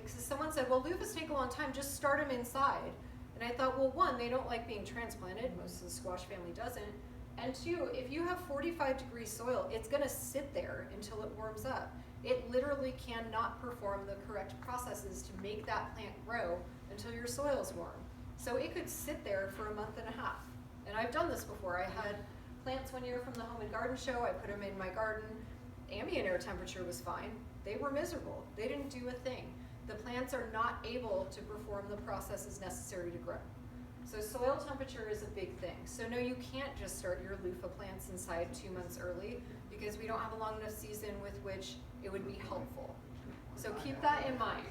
someone said, well, loofahs take a long time, just start them inside. And I thought, well, one, they don't like being transplanted, most of the squash family doesn't, and two, if you have 45-degree soil, it's gonna sit there until it warms up. It literally cannot perform the correct processes to make that plant grow until your soil's warm. So it could sit there for a month and a half. And I've done this before. I had plants one year from the Home and Garden Show. I put them in my garden. Ambient air temperature was fine. They were miserable. They didn't do a thing. The plants are not able to perform the processes necessary to grow. So soil temperature is a big thing. So no, you can't just start your loofah plants inside 2 months early because we don't have a long enough season with which it would be helpful. So keep that in mind.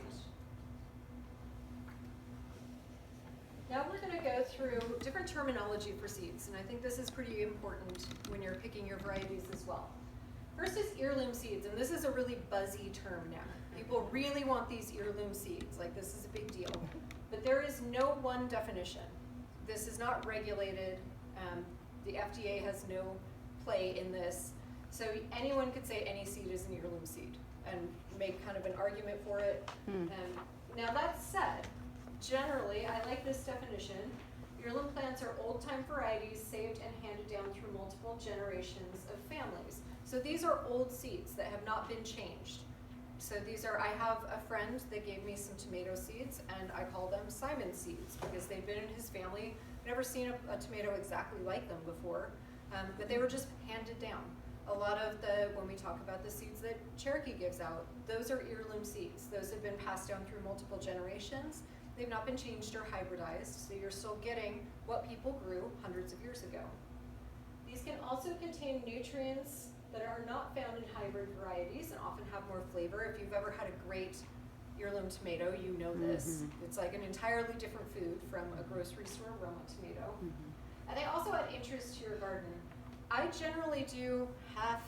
Now we're going to go through different terminology for seeds, and I think this is pretty important when you're picking your varieties as well. First is heirloom seeds, and this is a really buzzy term now. People really want these heirloom seeds, like this is a big deal. But there is no one definition. This is not regulated. The FDA has no play in this. So anyone could say any seed is an heirloom seed and make kind of an argument for it. Now that said, generally, I like this definition. Heirloom plants are old-time varieties saved and handed down through multiple generations of families. So these are old seeds that have not been changed. So these are, I have a friend that gave me some tomato seeds, and I call them Simon seeds, because they've been in his family. I've never seen a tomato exactly like them before, but they were just handed down. A lot of when we talk about the seeds that Cherokee gives out, those are heirloom seeds. Those have been passed down through multiple generations. They've not been changed or hybridized, so you're still getting what people grew hundreds of years ago. These can also contain nutrients that are not found in hybrid varieties and often have more flavor. If you've ever had a great heirloom tomato, you know this. It's like an entirely different food from a grocery store Roma tomato. And they also add interest to your garden. I generally do half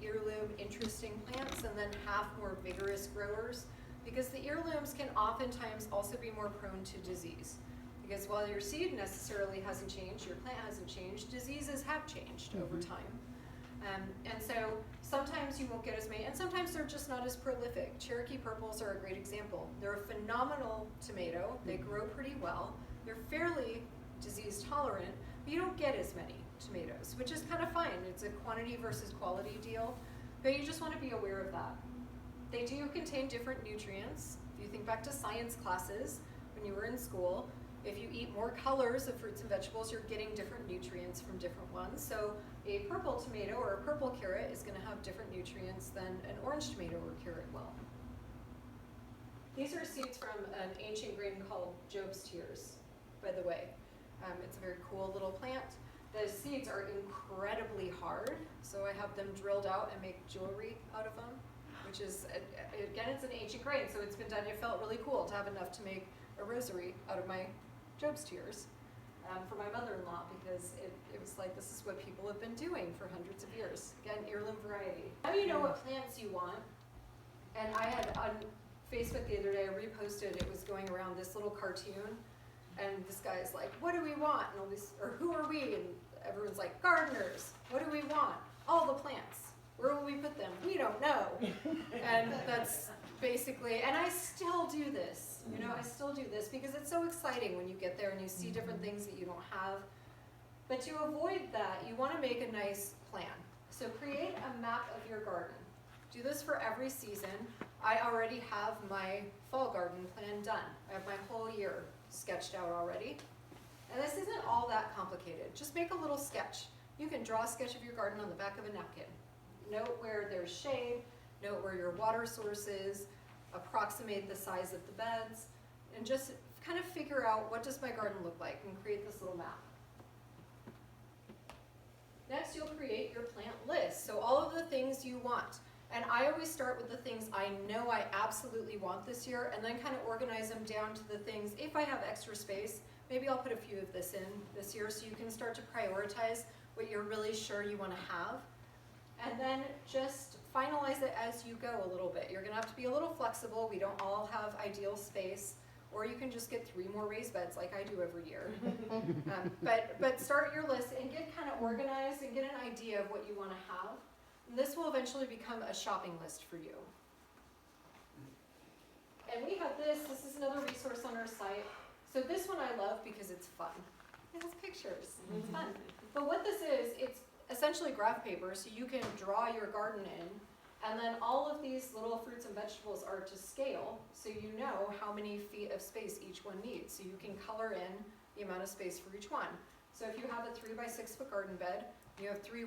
heirloom interesting plants and then half more vigorous growers, because the heirlooms can oftentimes also be more prone to disease. Because while your seed necessarily hasn't changed, your plant hasn't changed, diseases have changed over time. And so sometimes you won't get as many, and sometimes they're just not as prolific. Cherokee purples are a great example. They're a phenomenal tomato. They grow pretty well. They're fairly disease tolerant, but you don't get as many tomatoes, which is kind of fine. It's a quantity versus quality deal, but you just want to be aware of that. They do contain different nutrients. If you think back to science classes when you were in school, if you eat more colors of fruits and vegetables, you're getting different nutrients from different ones. So a purple tomato or a purple carrot is going to have different nutrients than an orange tomato or carrot will. These are seeds from an ancient grain called Job's Tears, by the way. It's a very cool little plant. The seeds are incredibly hard, so I have them drilled out and make jewelry out of them, which is, again, it's an ancient grain, so it's been done. It felt really cool to have enough to make a rosary out of my Job's Tears for my mother-in-law, because it was like, this is what people have been doing for hundreds of years. Again, heirloom variety. Now you know what plants you want. And I had on Facebook the other day, I reposted, it was going around this little cartoon, and this guy's like, what do we want? And all these, or who are we? And everyone's like, gardeners. What do we want? All the plants. Where will we put them? We don't know. And that's basically, and I still do this. You know, I still do this because it's so exciting when you get there and you see different things that you don't have. But to avoid that, you want to make a nice plan. So create a map of your garden. Do this for every season. I already have my fall garden plan done. I have my whole year sketched out already. And this isn't all that complicated. Just make a little sketch. You can draw a sketch of your garden on the back of a napkin. Note where there's shade, note where your water source is, approximate the size of the beds, and just kind of figure out what does my garden look like and create this little map. Next, you'll create your plant list. So all of the things you want. And I always start with the things I know I absolutely want this year, and then kind of organize them down to the things, if I have extra space, maybe I'll put a few of this in this year so you can start to prioritize what you're really sure you want to have. And then just finalize it as you go a little bit. You're gonna have to be a little flexible. We don't all have ideal space, or you can just get 3 more raised beds like I do every year. But start your list and get kind of organized and get an idea of what you wanna have. And this will eventually become a shopping list for you. And we have this is another resource on our site. So this one I love because it's fun. It has pictures, it's fun. But what this is, it's essentially graph paper, so you can draw your garden in, and then all of these little fruits and vegetables are to scale, so you know how many feet of space each one needs. So you can color in the amount of space for each one. So if you have a 3 by 6 foot garden bed, you have 3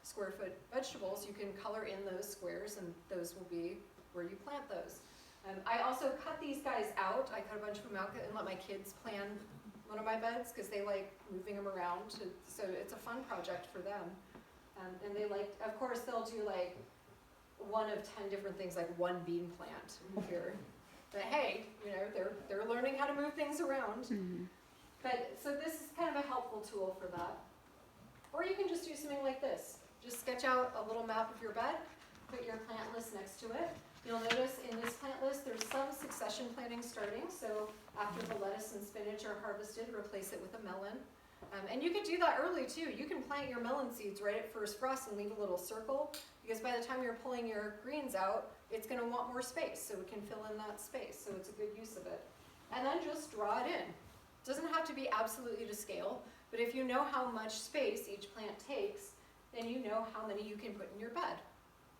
square foot vegetables, you can color in those squares, and those will be where you plant those. I also cut these guys out. I cut a bunch of them out and let my kids plan one of my beds because they like moving them around. So it's a fun project for them. And they like, of course, they'll do like 1 of 10 different things, like 1 bean plant here. But hey, you know, they're learning how to move things around. But so this is kind of a helpful tool for that. Or you can just do something like this. Just sketch out a little map of your bed, put your plant list next to it. You'll notice in this plant list there's some succession planting starting. So after the lettuce and spinach are harvested, replace it with a melon. And you can do that early too. You can plant your melon seeds right at first frost and leave a little circle, because by the time you're pulling your greens out, it's going to want more space, so it can fill in that space. So it's a good use of it. And then just draw it in. It doesn't have to be absolutely to scale, but if you know how much space each plant takes, then you know how many you can put in your bed.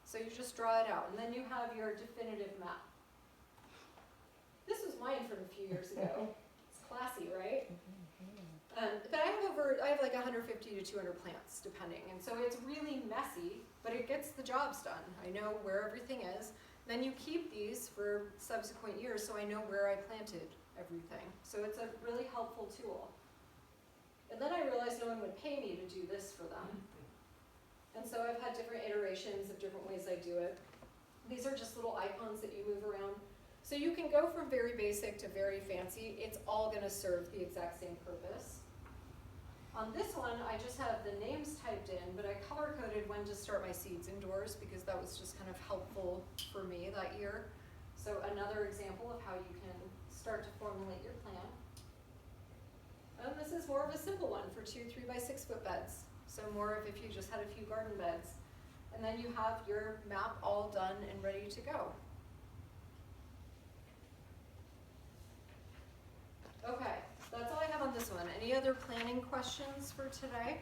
So you just draw it out, and then you have your definitive map. This was mine from a few years ago. It's classy, right? But I have like 150 to 200 plants, depending, and so it's really messy, but it gets the jobs done. I know where everything is. Then you keep these for subsequent years, so I know where I planted everything. So it's a really helpful tool. And then I realized no one would pay me to do this for them. And so I've had different iterations of different ways I do it. These are just little icons that you move around. So you can go from very basic to very fancy. It's all gonna serve the exact same purpose. On this one, I just have the names typed in, but I color-coded when to start my seeds indoors because that was just kind of helpful for me that year. So another example of how you can start to formulate your plan. And this is more of a simple one for 2 3x6 foot beds. So more of if you just had a few garden beds. And then you have your map all done and ready to go. Okay, that's all I have on this one. Any other planning questions for today?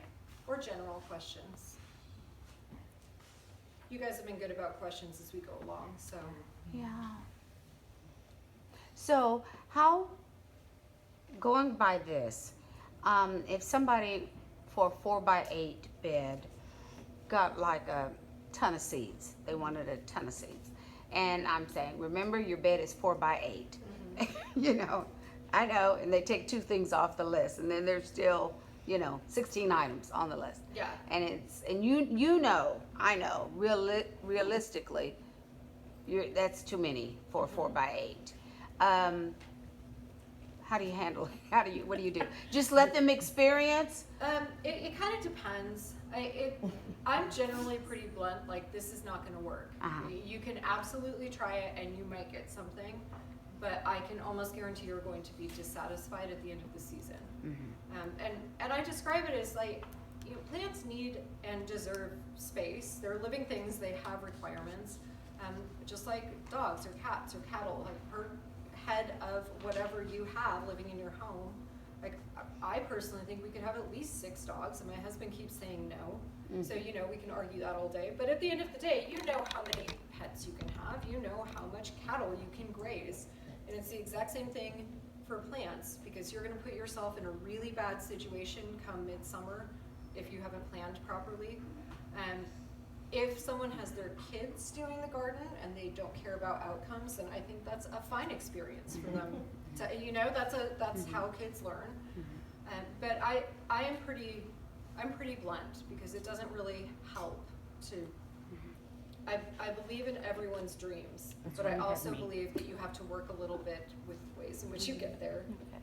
Or general questions? You guys have been good about questions as we go along, so. Yeah. So how, going by this, if somebody for a 4x8 bed got like a ton of seeds, they wanted a ton of seeds, and I'm saying, remember your bed is 4x8, you know, I know, and they take 2 things off the list, and then there's still, you know, 16 items on the list. Yeah. And it's, and you know, I know, realistically, that's too many for a 4x8. How do you handle it? What do you do? Just let them experience? It kind of depends. I'm generally pretty blunt, like this is not gonna work. Uh-huh. You can absolutely try it and you might get something, but I can almost guarantee you're going to be dissatisfied at the end of the season. Mm-hmm. And I describe it as like, you know, plants need and deserve space. They're living things, they have requirements. Just like dogs or cats or cattle, like per head of whatever you have living in your home. Like I personally think we could have at least 6 dogs, and my husband keeps saying no. Mm-hmm. So you know we can argue that all day. But at the end of the day, you know how many pets you can have. You know how much cattle you can graze, and it's the exact same thing for plants because you're going to put yourself in a really bad situation come midsummer if you haven't planned properly. If someone has their kids doing the garden and they don't care about outcomes, then I think that's a fine experience for them. You know, that's how kids learn. But I'm pretty blunt because it doesn't really help to. I believe in everyone's dreams, but I also believe that you have to work a little bit with the ways in which you get there. Okay.